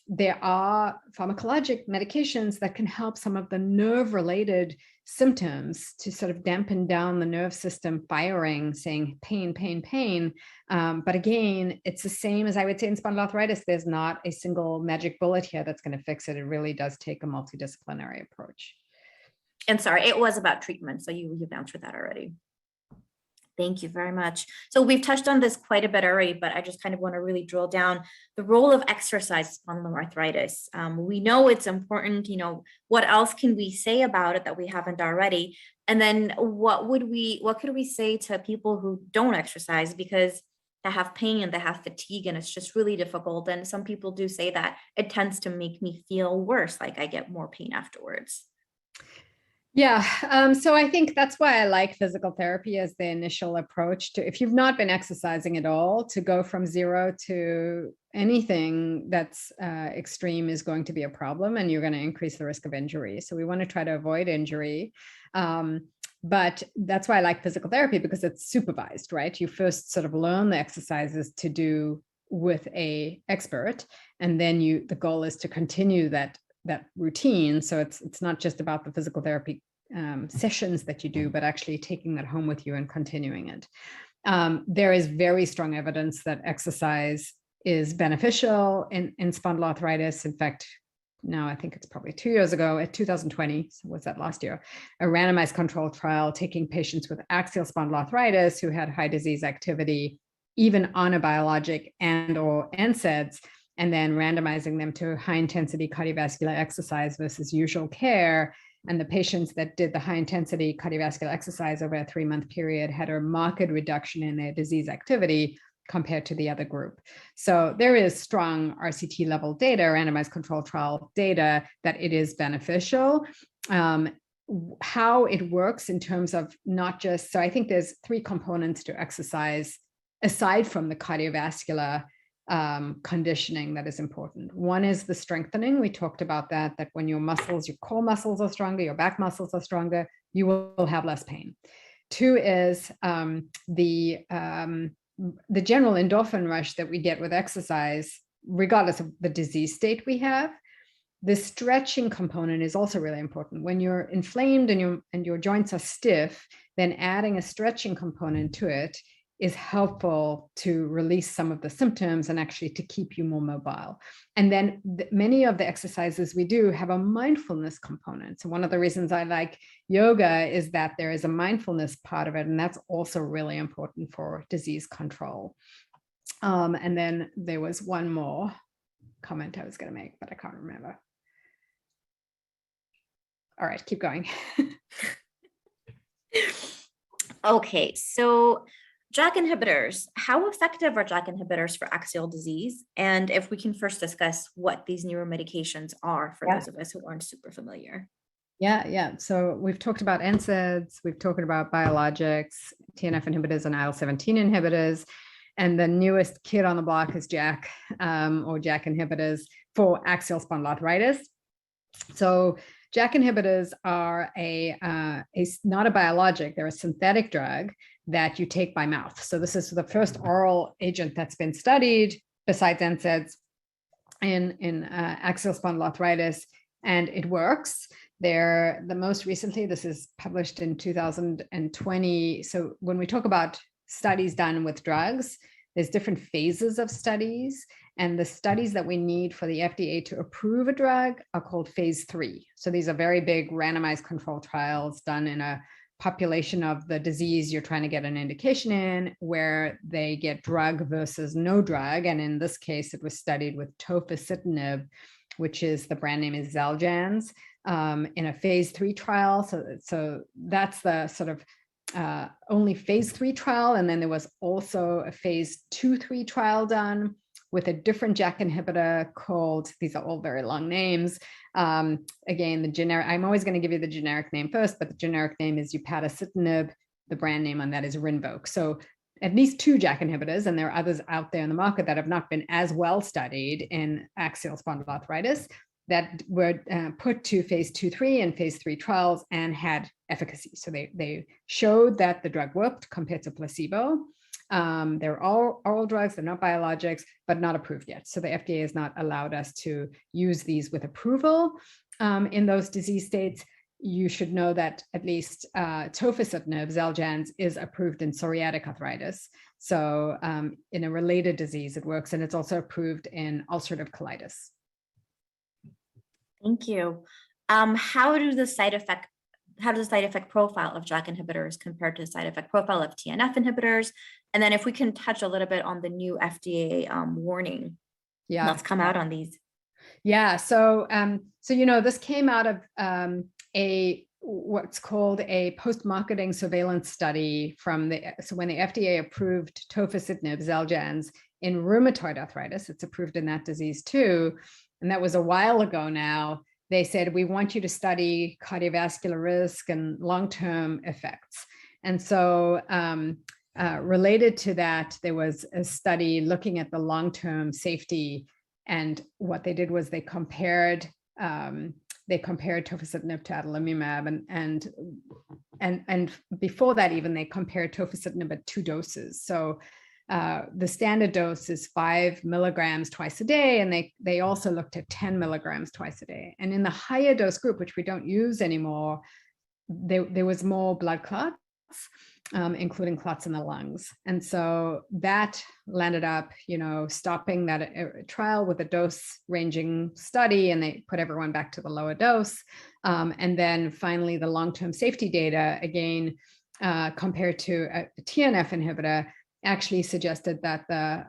S2: There are pharmacologic medications that can help some of the nerve-related symptoms to sort of dampen down the nerve system firing, saying pain, pain, pain. But again, it's the same as I would say in spondyloarthritis. There's not a single magic bullet here that's going to fix it. It really does take a multidisciplinary approach.
S1: And sorry, it was about treatment. So you've answered that already. Thank you very much. So we've touched on this quite a bit already, but I just kind of want to really drill down the role of exercise in spondyloarthritis. We know it's important, what else can we say about it that we haven't already? And then what could we say to people who don't exercise because they have pain and they have fatigue and it's just really difficult. And some people do say that it tends to make me feel worse, like I get more pain afterwards.
S2: Yeah, so I think that's why I like physical therapy as the initial approach to, if you've not been exercising at all, to go from zero to anything that's extreme is going to be a problem, and you're going to increase the risk of injury. So we want to try to avoid injury. But that's why I like physical therapy, because it's supervised, right? You first sort of learn the exercises to do with a expert, and then the goal is to continue that routine. So it's not just about the physical therapy sessions that you do, but actually taking that home with you and continuing it. There is very strong evidence that exercise is beneficial in spondyloarthritis. In fact, now I think it's probably 2 years ago, at 2020, so was that last year, a randomized controlled trial taking patients with axial spondyloarthritis who had high disease activity, even on a biologic and or NSAIDs, and then randomizing them to high intensity cardiovascular exercise versus usual care. And the patients that did the high intensity cardiovascular exercise over a 3-month period had a marked reduction in their disease activity compared to the other group. So there is strong RCT level data, randomized controlled trial data, that it is beneficial. How it works in terms of not just, so I think there's 3 components to exercise aside from the cardiovascular conditioning that is important. One is the strengthening. We talked about that when your muscles, your core muscles are stronger, your back muscles are stronger, you will have less pain. 2 is the general endorphin rush that we get with exercise, regardless of the disease state we have. The stretching component is also really important. When you're inflamed and your joints are stiff, then adding a stretching component to it is helpful to release some of the symptoms and actually to keep you more mobile. And then many of the exercises we do have a mindfulness component. So one of the reasons I like yoga is that there is a mindfulness part of it, and that's also really important for disease control. And then there was one more comment I was going to make, but I can't remember. All right, keep going.
S1: Okay, so JAK inhibitors, how effective are JAK inhibitors for axial disease? And if we can first discuss what these newer medications are for those of us who aren't super familiar.
S2: Yeah. So we've talked about NSAIDs, we've talked about biologics, TNF inhibitors and IL-17 inhibitors. And the newest kid on the block is JAK or JAK inhibitors for axial spondyloarthritis. So JAK inhibitors are not a biologic, they're a synthetic drug that you take by mouth. So this is the first oral agent that's been studied besides NSAIDs in axial spondyloarthritis, and it works. The most recently, this is published in 2020. So when we talk about studies done with drugs, there's different phases of studies, and the studies that we need for the FDA to approve a drug are called phase 3. So these are very big randomized control trials done in a population of the disease you're trying to get an indication in, where they get drug versus no drug. And in this case, it was studied with tofacitinib, which is the brand name is Xeljanz, in a phase 3 trial. So that's the sort of only phase 3 trial. And then there was also a phase 2/3 trial done with a different JAK inhibitor called, these are all very long names. Again, the generic, I'm always going to give you the generic name first, but the generic name is upadacitinib. The brand name on that is Rinvoq. So at least 2 JAK inhibitors, and there are others out there in the market that have not been as well studied in axial spondyloarthritis, that were put to phase 2/3 and phase 3 trials and had efficacy. So they showed that the drug worked compared to placebo. They're all oral drugs, they're not biologics, but not approved yet. So the FDA has not allowed us to use these with approval in those disease states. You should know that at least tofacitinib, Xeljanz, is approved in psoriatic arthritis. So in a related disease, it works, and it's also approved in ulcerative colitis.
S1: Thank you. How does the side effect profile of JAK inhibitors compare to the side effect profile of TNF inhibitors? And then if we can touch a little bit on the new FDA warning that's come out on these.
S2: Yeah, so this came out of what's called a post-marketing surveillance study when the FDA approved tofacitinib, Xeljanz, in rheumatoid arthritis. It's approved in that disease too. And that was a while ago now. they said, we want you to study cardiovascular risk and long-term effects. And so related to that, there was a study looking at the long-term safety, and what they did was they compared tofacitinib to adalimumab, and before that even they compared tofacitinib at 2 doses. So the standard dose is 5 milligrams twice a day, and they also looked at 10 milligrams twice a day. And in the higher dose group, which we don't use anymore, there was more blood clots, including clots in the lungs. And so that landed up, stopping that trial with a dose ranging study, and they put everyone back to the lower dose. And then finally, the long-term safety data, again, compared to a TNF inhibitor, actually suggested that the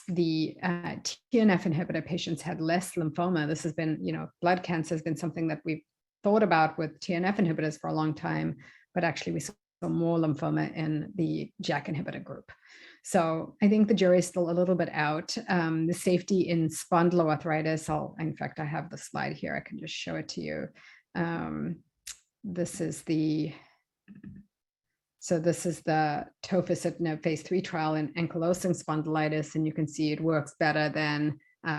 S2: TNF inhibitor patients had less lymphoma. This has been, blood cancer has been something that we've thought about with TNF inhibitors for a long time, but actually we saw more lymphoma in the JAK inhibitor group. So I think the jury is still a little bit out. The safety in spondyloarthritis, in fact, I have the slide here. I can just show it to you. This is the tofacitinib phase 3 trial in ankylosing spondylitis, and you can see it works better than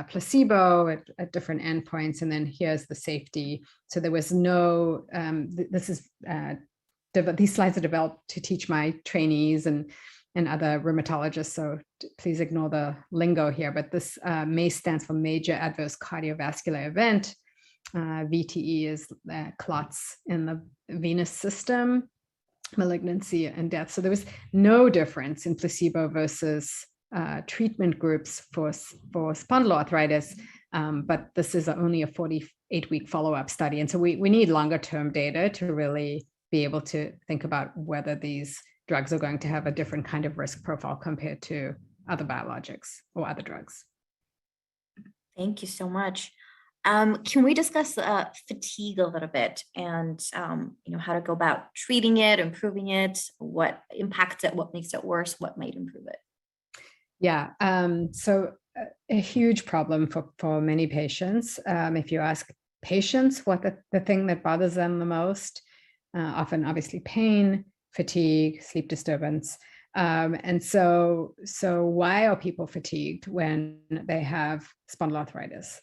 S2: placebo at different endpoints. And then here's the safety. So there was no, these slides are developed to teach my trainees and other rheumatologists, so please ignore the lingo here, but this MACE stands for major adverse cardiovascular event. VTE is clots in the venous system, malignancy, and death. So there was no difference in placebo versus treatment groups for spondyloarthritis, but this is only a 48-week follow-up study. And so we need longer term data to really be able to think about whether these drugs are going to have a different kind of risk profile compared to other biologics or other drugs.
S1: Thank you so much. Can we discuss fatigue a little bit, and how to go about treating it, improving it, what impacts it, what makes it worse, what might improve it?
S2: Yeah, so a huge problem for many patients. If you ask patients what the thing that bothers them the most, often obviously pain, fatigue, sleep disturbance. And so why are people fatigued when they have spondyloarthritis?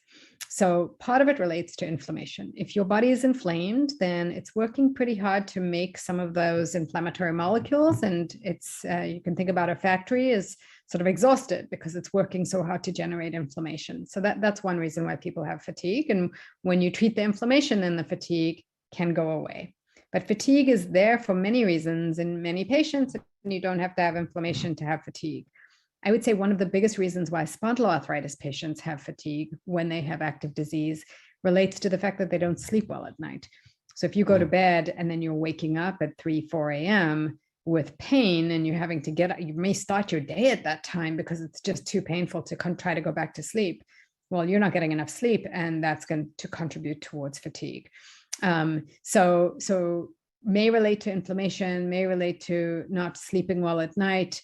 S2: So part of it relates to inflammation. If your body is inflamed, then it's working pretty hard to make some of those inflammatory molecules. And it's you can think about a factory as sort of exhausted because it's working so hard to generate inflammation. So that's one reason why people have fatigue. And when you treat the inflammation, then the fatigue can go away. But fatigue is there for many reasons in many patients, and you don't have to have inflammation to have fatigue. I would say one of the biggest reasons why spondyloarthritis patients have fatigue when they have active disease relates to the fact that they don't sleep well at night. So if you go to bed and then you're waking up at 3, 4 a.m. with pain, and you're having to get up, you may start your day at that time because it's just too painful to try to go back to sleep. Well, you're not getting enough sleep, and that's going to contribute towards fatigue. So may relate to inflammation, may relate to not sleeping well at night.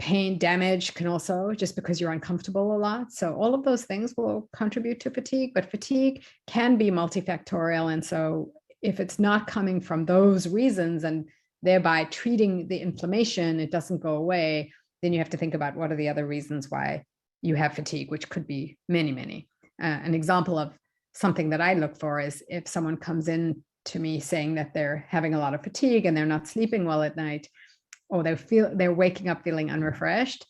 S2: Pain, damage can also, just because you're uncomfortable a lot. So all of those things will contribute to fatigue, but fatigue can be multifactorial. And so if it's not coming from those reasons and thereby treating the inflammation, it doesn't go away, then you have to think about what are the other reasons why you have fatigue, which could be many, many. An example of something that I look for is if someone comes in to me saying that they're having a lot of fatigue and they're not sleeping well at night, or they're waking up feeling unrefreshed,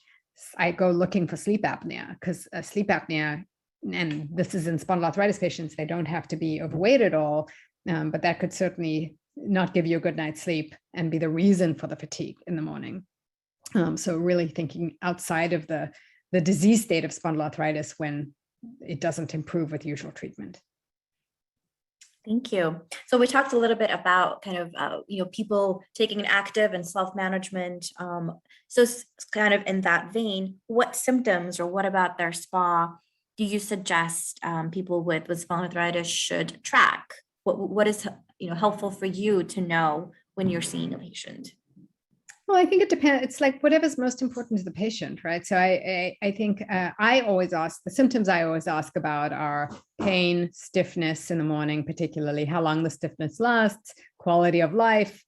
S2: I go looking for sleep apnea, because sleep apnea, and this is in spondyloarthritis patients, they don't have to be overweight at all, but that could certainly not give you a good night's sleep and be the reason for the fatigue in the morning. So really thinking outside of the disease state of spondyloarthritis when it doesn't improve with usual treatment.
S1: Thank you. So we talked a little bit about kind of, people taking an active and self-management. So kind of in that vein, what symptoms or what about their SPA do you suggest people with spondyloarthritis should track? What is helpful for you to know when you're seeing a patient?
S2: Well, I think it depends. It's like whatever's most important to the patient, right? So I think I always ask, the symptoms I always ask about are pain, stiffness in the morning, particularly how long the stiffness lasts, quality of life,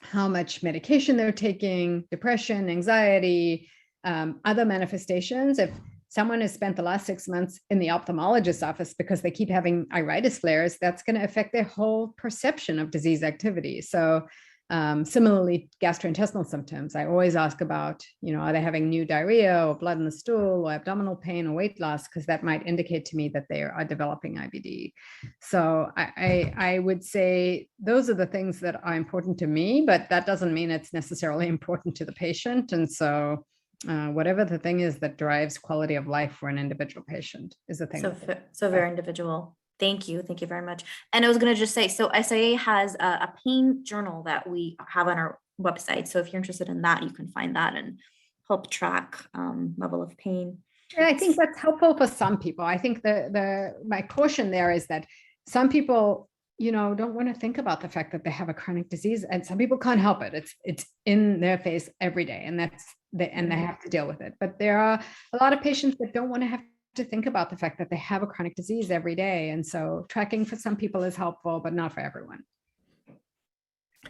S2: how much medication they're taking, depression, anxiety, other manifestations. If someone has spent the last 6 months in the ophthalmologist's office because they keep having iritis flares, that's going to affect their whole perception of disease activity. So similarly, gastrointestinal symptoms, I always ask about, are they having new diarrhea or blood in the stool or abdominal pain or weight loss? Because that might indicate to me that they are developing IBD. So I would say those are the things that are important to me, but that doesn't mean it's necessarily important to the patient. And so whatever the thing is that drives quality of life for an individual patient is the thing.
S1: So very individual. Thank you. Thank you very much. And I was going to just say, so SIA has a pain journal that we have on our website. So if you're interested in that, you can find that and help track level of pain.
S2: And I think that's helpful for some people. I think my caution there is that some people, don't want to think about the fact that they have a chronic disease, and some people can't help it. It's in their face every day, and they have to deal with it. But there are a lot of patients that don't want to have to think about the fact that they have a chronic disease every day. And so tracking for some people is helpful, but not for everyone.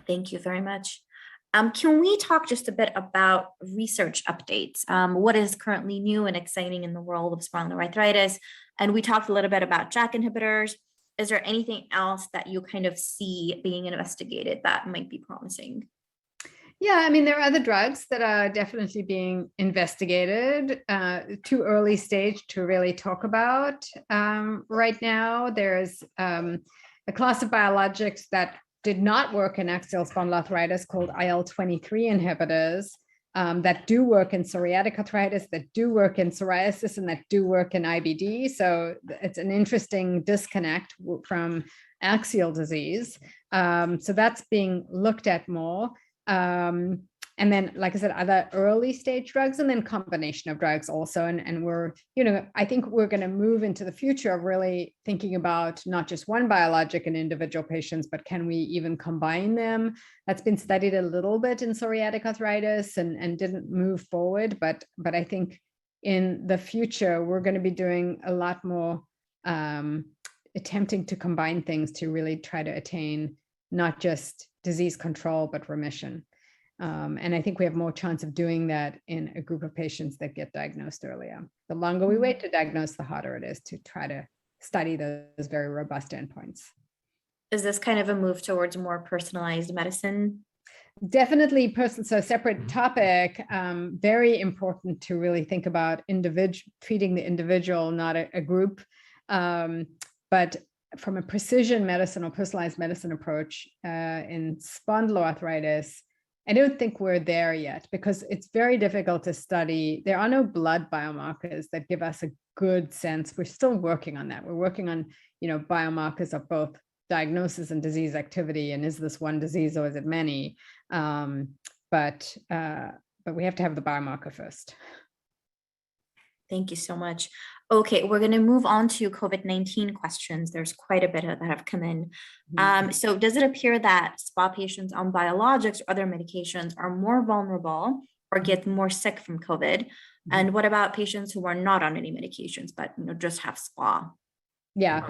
S1: Thank you very much. Can we talk just a bit about research updates? What is currently new and exciting in the world of spondyloarthritis? And we talked a little bit about JAK inhibitors. Is there anything else that you kind of see being investigated that might be promising?
S2: Yeah, I mean, there are other drugs that are definitely being investigated, too early stage to really talk about. Right now, there's a class of biologics that did not work in axial spondyloarthritis called IL-23 inhibitors that do work in psoriatic arthritis, that do work in psoriasis, and that do work in IBD. So it's an interesting disconnect from axial disease. So that's being looked at more. And then, like I said, other early stage drugs, and then combination of drugs also. And we're, I think we're going to move into the future of really thinking about not just one biologic in individual patients, but can we even combine them? That's been studied a little bit in psoriatic arthritis and didn't move forward. But I think in the future, we're going to be doing a lot more attempting to combine things to really try to attain not just disease control, but remission. And I think we have more chance of doing that in a group of patients that get diagnosed earlier. The longer we wait to diagnose, the harder it is to try to study those very robust endpoints.
S1: Is this kind of a move towards more personalized medicine?
S2: Definitely personal, so separate topic, very important to really think about treating the individual, not a group. But from a precision medicine or personalized medicine approach in spondyloarthritis, I don't think we're there yet because it's very difficult to study. There are no blood biomarkers that give us a good sense. We're still working on that. We're working on, biomarkers of both diagnosis and disease activity. And is this one disease or is it many? But we have to have the biomarker first.
S1: Thank you so much. Okay, we're going to move on to COVID-19 questions. There's quite a bit that have come in. So does it appear that SPA patients on biologics or other medications are more vulnerable or get more sick from COVID? And what about patients who are not on any medications, but just have SPA?
S2: Yeah.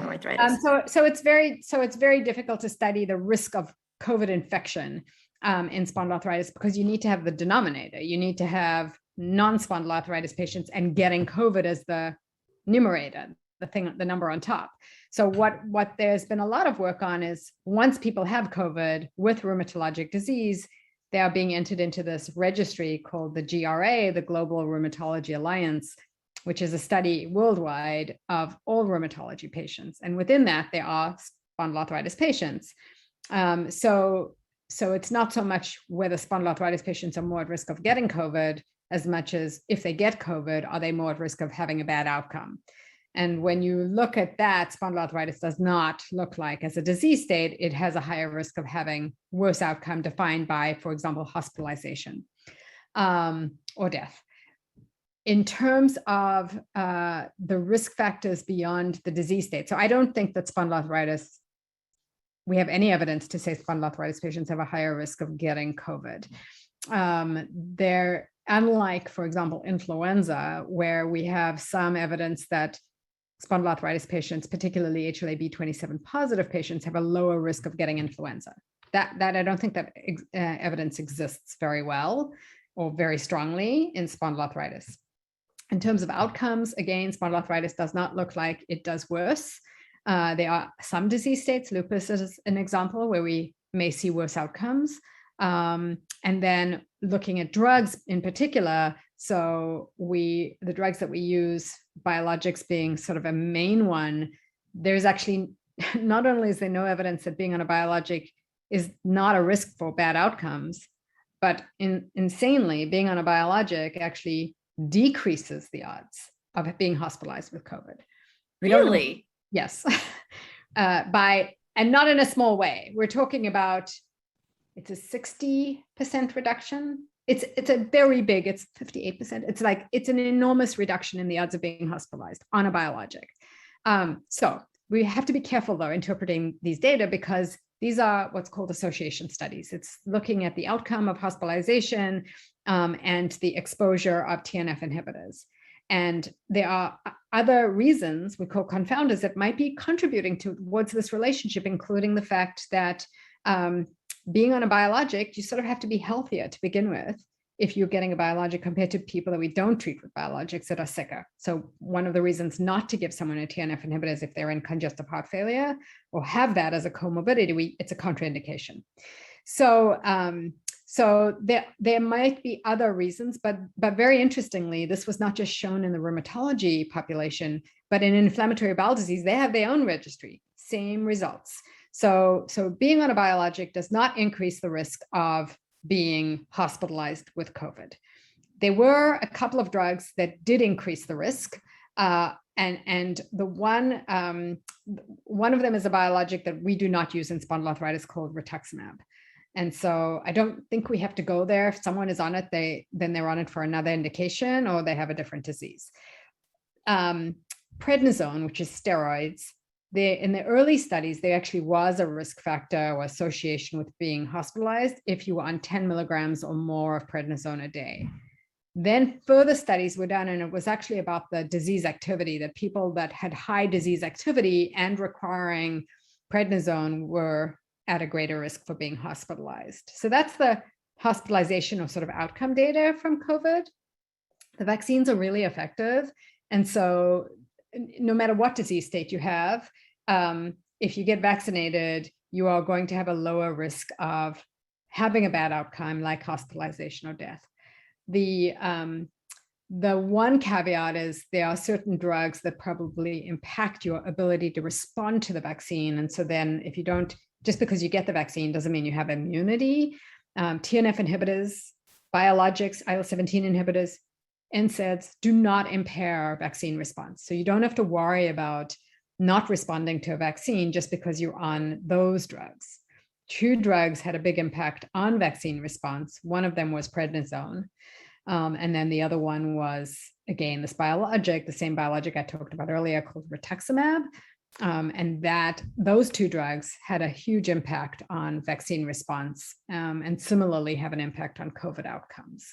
S2: So it's very difficult to study the risk of COVID infection in spondyloarthritis because you need to have the denominator. You need to have non-spondyloarthritis patients and getting COVID as the numerator, the number on top. So what there's been a lot of work on is once people have COVID with rheumatologic disease, they are being entered into this registry called the GRA, the Global Rheumatology Alliance, which is a study worldwide of all rheumatology patients. And within that, there are spondyloarthritis patients. So it's not so much whether spondyloarthritis patients are more at risk of getting COVID as much as if they get COVID, are they more at risk of having a bad outcome? And when you look at that, spondyloarthritis does not look like as a disease state, it has a higher risk of having worse outcome defined by, for example, hospitalization or death. In terms of the risk factors beyond the disease state. So I don't think that spondyloarthritis, we have any evidence to say spondyloarthritis patients have a higher risk of getting COVID. they're unlike, for example, influenza, where we have some evidence that spondyloarthritis patients, particularly HLA-B27 positive patients, have a lower risk of getting influenza. That I don't think that evidence exists very well or very strongly in spondyloarthritis. In terms of outcomes, again, spondyloarthritis does not look like it does worse. There are some disease states, lupus is an example, where we may see worse outcomes. And then looking at drugs in particular, so the drugs that we use, biologics being sort of a main one, there's actually, not only is there no evidence that being on a biologic is not a risk for bad outcomes, but insanely, being on a biologic actually decreases the odds of being hospitalized with COVID. We don't know.
S1: Really?
S2: Yes. And not in a small way. We're talking about, it's a 60% reduction. It's a very big, it's 58%. It's an enormous reduction in the odds of being hospitalized on a biologic. So we have to be careful though, interpreting these data, because these are what's called association studies. It's looking at the outcome of hospitalization and the exposure of TNF inhibitors. And there are other reasons we call confounders that might be contributing towards this relationship, including the fact that being on a biologic, you sort of have to be healthier to begin with if you're getting a biologic compared to people that we don't treat with biologics that are sicker. So one of the reasons not to give someone a TNF inhibitor is if they're in congestive heart failure or have that as a comorbidity, it's a contraindication. So there might be other reasons, but very interestingly, this was not just shown in the rheumatology population, but in inflammatory bowel disease, they have their own registry, same results. So being on a biologic does not increase the risk of being hospitalized with COVID. There were a couple of drugs that did increase the risk. And the one of them is a biologic that we do not use in spondyloarthritis called rituximab. And so I don't think we have to go there. If someone is on it, then they're on it for another indication or they have a different disease. Prednisone, which is steroids, in the early studies, there actually was a risk factor or association with being hospitalized if you were on 10 milligrams or more of prednisone a day. Then further studies were done, and it was actually about the disease activity, that people that had high disease activity and requiring prednisone were at a greater risk for being hospitalized. So that's the hospitalization or sort of outcome data from COVID. The vaccines are really effective. And so no matter what disease state you have, if you get vaccinated, you are going to have a lower risk of having a bad outcome like hospitalization or death. The one caveat is there are certain drugs that probably impact your ability to respond to the vaccine. And so then if you don't, just because you get the vaccine doesn't mean you have immunity. TNF inhibitors, biologics, IL-17 inhibitors, NSAIDs do not impair vaccine response. So you don't have to worry about not responding to a vaccine just because you're on those drugs. Two drugs had a big impact on vaccine response. One of them was prednisone. And then the other one was, again, this biologic, the same biologic I talked about earlier called rituximab. And those two drugs had a huge impact on vaccine response and similarly have an impact on COVID outcomes.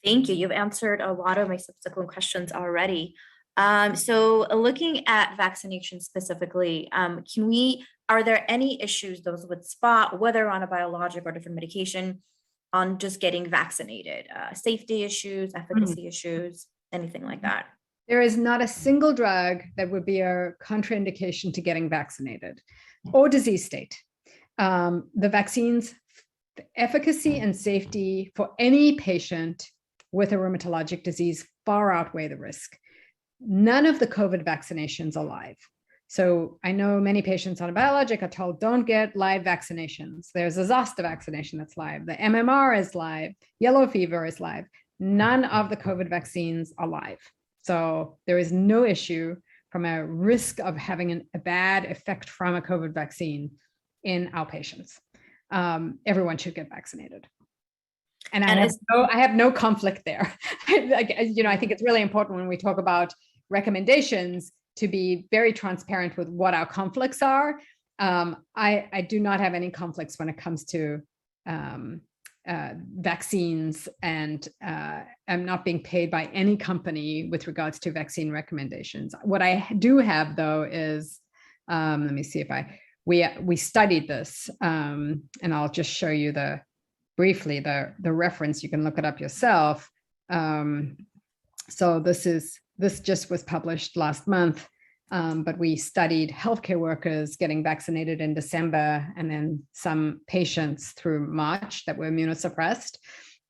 S1: Thank you. You've answered a lot of my subsequent questions already. So looking at vaccination specifically, are there any issues, those with spot, whether on a biologic or different medication, on just getting vaccinated? Safety issues, efficacy issues, anything like that?
S2: There is not a single drug that would be a contraindication to getting vaccinated or disease state. The vaccines, the efficacy and safety for any patient with a rheumatologic disease far outweigh the risk. None of the COVID vaccinations are live. So I know many patients on a biologic are told, don't get live vaccinations. There's a zoster vaccination that's live. The MMR is live. Yellow fever is live. None of the COVID vaccines are live. So there is no issue from a risk of having a bad effect from a COVID vaccine in our patients. Everyone should get vaccinated. And I have no conflict there. I think it's really important when we talk about recommendations to be very transparent with what our conflicts are. I do not have any conflicts when it comes to vaccines, and I'm not being paid by any company with regards to vaccine recommendations. What I do have, though, is let me see if we studied this, and I'll just show you briefly the reference. You can look it up yourself. So this just was published last month. But we studied healthcare workers getting vaccinated in December, and then some patients through March that were immunosuppressed.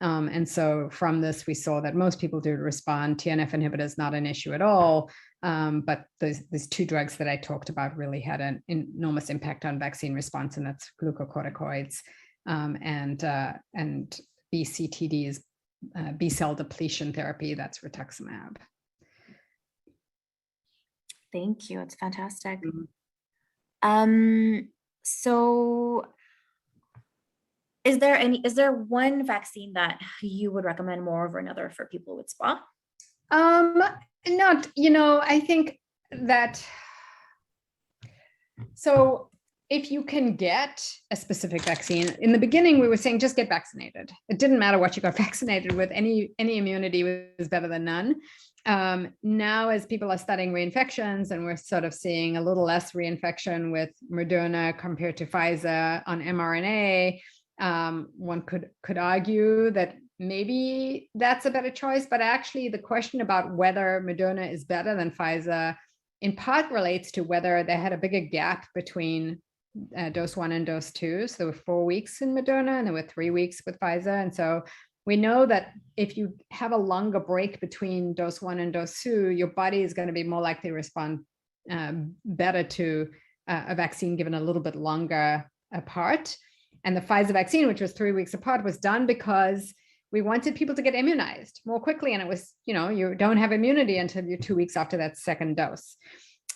S2: And so from this, we saw that most people do respond. TNF inhibitors, not an issue at all. But these two drugs that I talked about really had an enormous impact on vaccine response, and that's glucocorticoids and BCTDs, B cell depletion therapy, that's rituximab.
S1: Thank you. It's fantastic.
S2: Mm-hmm.
S1: So is there one vaccine that you would recommend more over another for people with SPA?
S2: Not, I think that, so if you can get a specific vaccine, in the beginning, we were saying just get vaccinated. It didn't matter what you got vaccinated with, any immunity was better than none. Now, as people are studying reinfections, and we're sort of seeing a little less reinfection with Moderna compared to Pfizer on mRNA, one could argue that maybe that's a better choice. But actually, the question about whether Moderna is better than Pfizer in part relates to whether they had a bigger gap between dose 1 and dose 2. So there were 4 weeks in Moderna, and there were 3 weeks with Pfizer. And so we know that if you have a longer break between dose 1 and dose 2, your body is going to be more likely to respond better to a vaccine given a little bit longer apart. And the Pfizer vaccine, which was 3 weeks apart, was done because we wanted people to get immunized more quickly. And it was, you don't have immunity until you're 2 weeks after that second dose.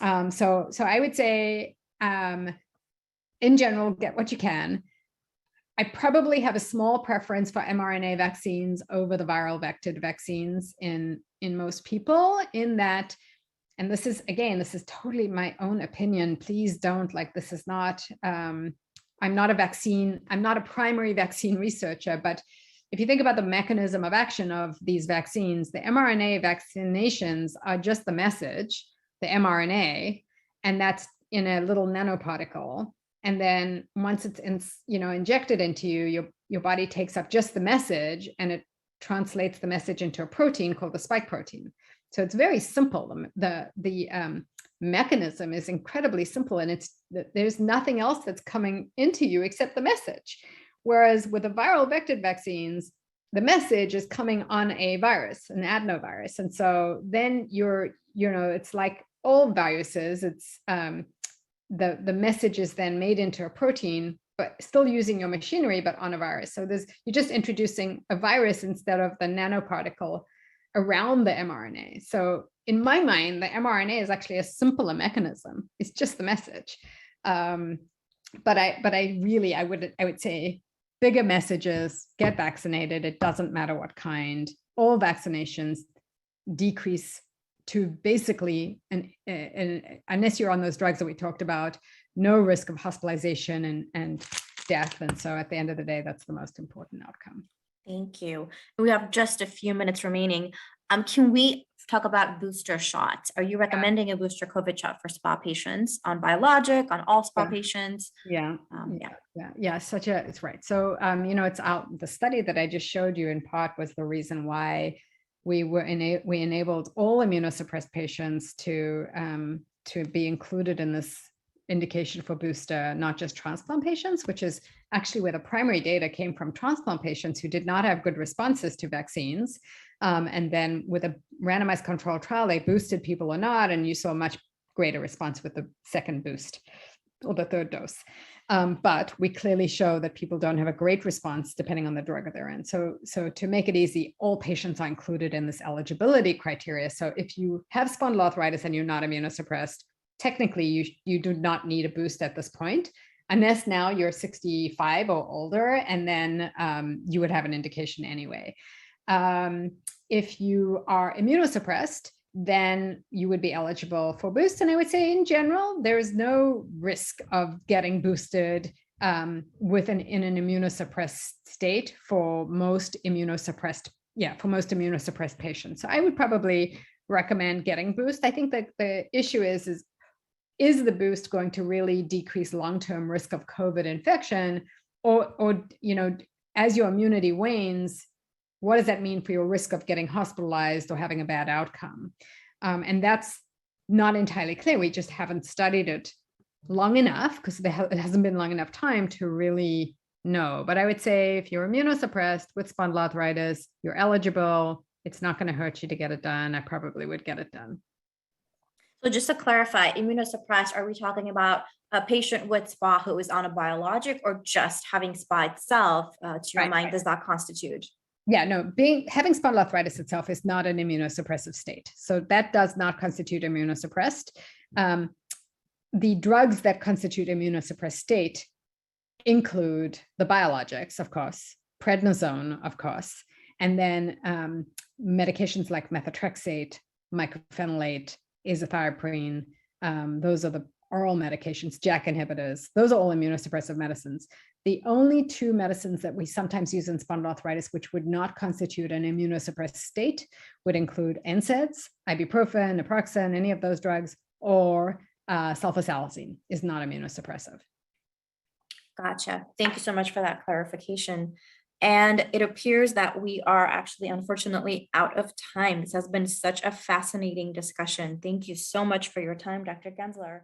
S2: So I would say, in general, get what you can. I probably have a small preference for mRNA vaccines over the viral vectored vaccines in most people, in that, and this is totally my own opinion. Please don't, this is not, I'm not a primary vaccine researcher, but if you think about the mechanism of action of these vaccines, the mRNA vaccinations are just the message, the mRNA, and that's in a little nanoparticle. And then once it's injected into you, your body takes up just the message, and it translates the message into a protein called the spike protein. So it's very simple. The mechanism is incredibly simple, and there's nothing else that's coming into you except the message. Whereas with the viral vectored vaccines, the message is coming on a virus, an adenovirus. And so then it's like all viruses, it's the message is then made into a protein, but still using your machinery, but on a virus. So you're just introducing a virus instead of the nanoparticle around the mRNA. So in my mind, the mRNA is actually a simpler mechanism. It's just the message. But I would say bigger messages, get vaccinated. It doesn't matter what kind. All vaccinations decrease to basically, unless you're on those drugs that we talked about, no risk of hospitalization and death. And so at the end of the day, that's the most important outcome.
S1: Thank you. We have just a few minutes remaining. Can we talk about booster shots? Are you recommending a booster COVID shot for SPA patients on biologic, on all SPA patients?
S2: Yeah. It's right. So, it's out. The study that I just showed you in part was the reason why we enabled all immunosuppressed patients to be included in this indication for booster, not just transplant patients, which is actually where the primary data came from, transplant patients who did not have good responses to vaccines. And then with a randomized controlled trial, they boosted people or not, and you saw a much greater response with the second boost or the third dose. But we clearly show that people don't have a great response depending on the drug they're in. So to make it easy, all patients are included in this eligibility criteria. So if you have spondyloarthritis and you're not immunosuppressed, technically you do not need a boost at this point, unless now you're 65 or older, and then you would have an indication anyway. If you are immunosuppressed, then you would be eligible for boost. And I would say in general, there is no risk of getting boosted in an immunosuppressed state for most immunosuppressed patients. So I would probably recommend getting boost. I think that the issue is the boost going to really decrease long-term risk of COVID infection, or as your immunity wanes, what does that mean for your risk of getting hospitalized or having a bad outcome? And that's not entirely clear. We just haven't studied it long enough, because it hasn't been long enough time to really know. But I would say if you're immunosuppressed with spondyloarthritis, you're eligible. It's not going to hurt you to get it done. I probably would get it done.
S1: So just to clarify, immunosuppressed, are we talking about a patient with SPA who is on a biologic, or just having SPA itself? To your mind, does that constitute?
S2: Yeah, no, having spondyloarthritis itself is not an immunosuppressive state. So that does not constitute immunosuppressed. The drugs that constitute immunosuppressed state include the biologics, of course, prednisone, of course, and then medications like methotrexate, mycophenolate, azathioprine. Those are the oral medications, JAK inhibitors. Those are all immunosuppressive medicines. The only two medicines that we sometimes use in spondyloarthritis, which would not constitute an immunosuppressed state, would include NSAIDs, ibuprofen, naproxen, any of those drugs, or sulfasalazine is not immunosuppressive.
S1: Gotcha. Thank you so much for that clarification. And it appears that we are actually, unfortunately, out of time. This has been such a fascinating discussion. Thank you so much for your time, Dr. Gensler.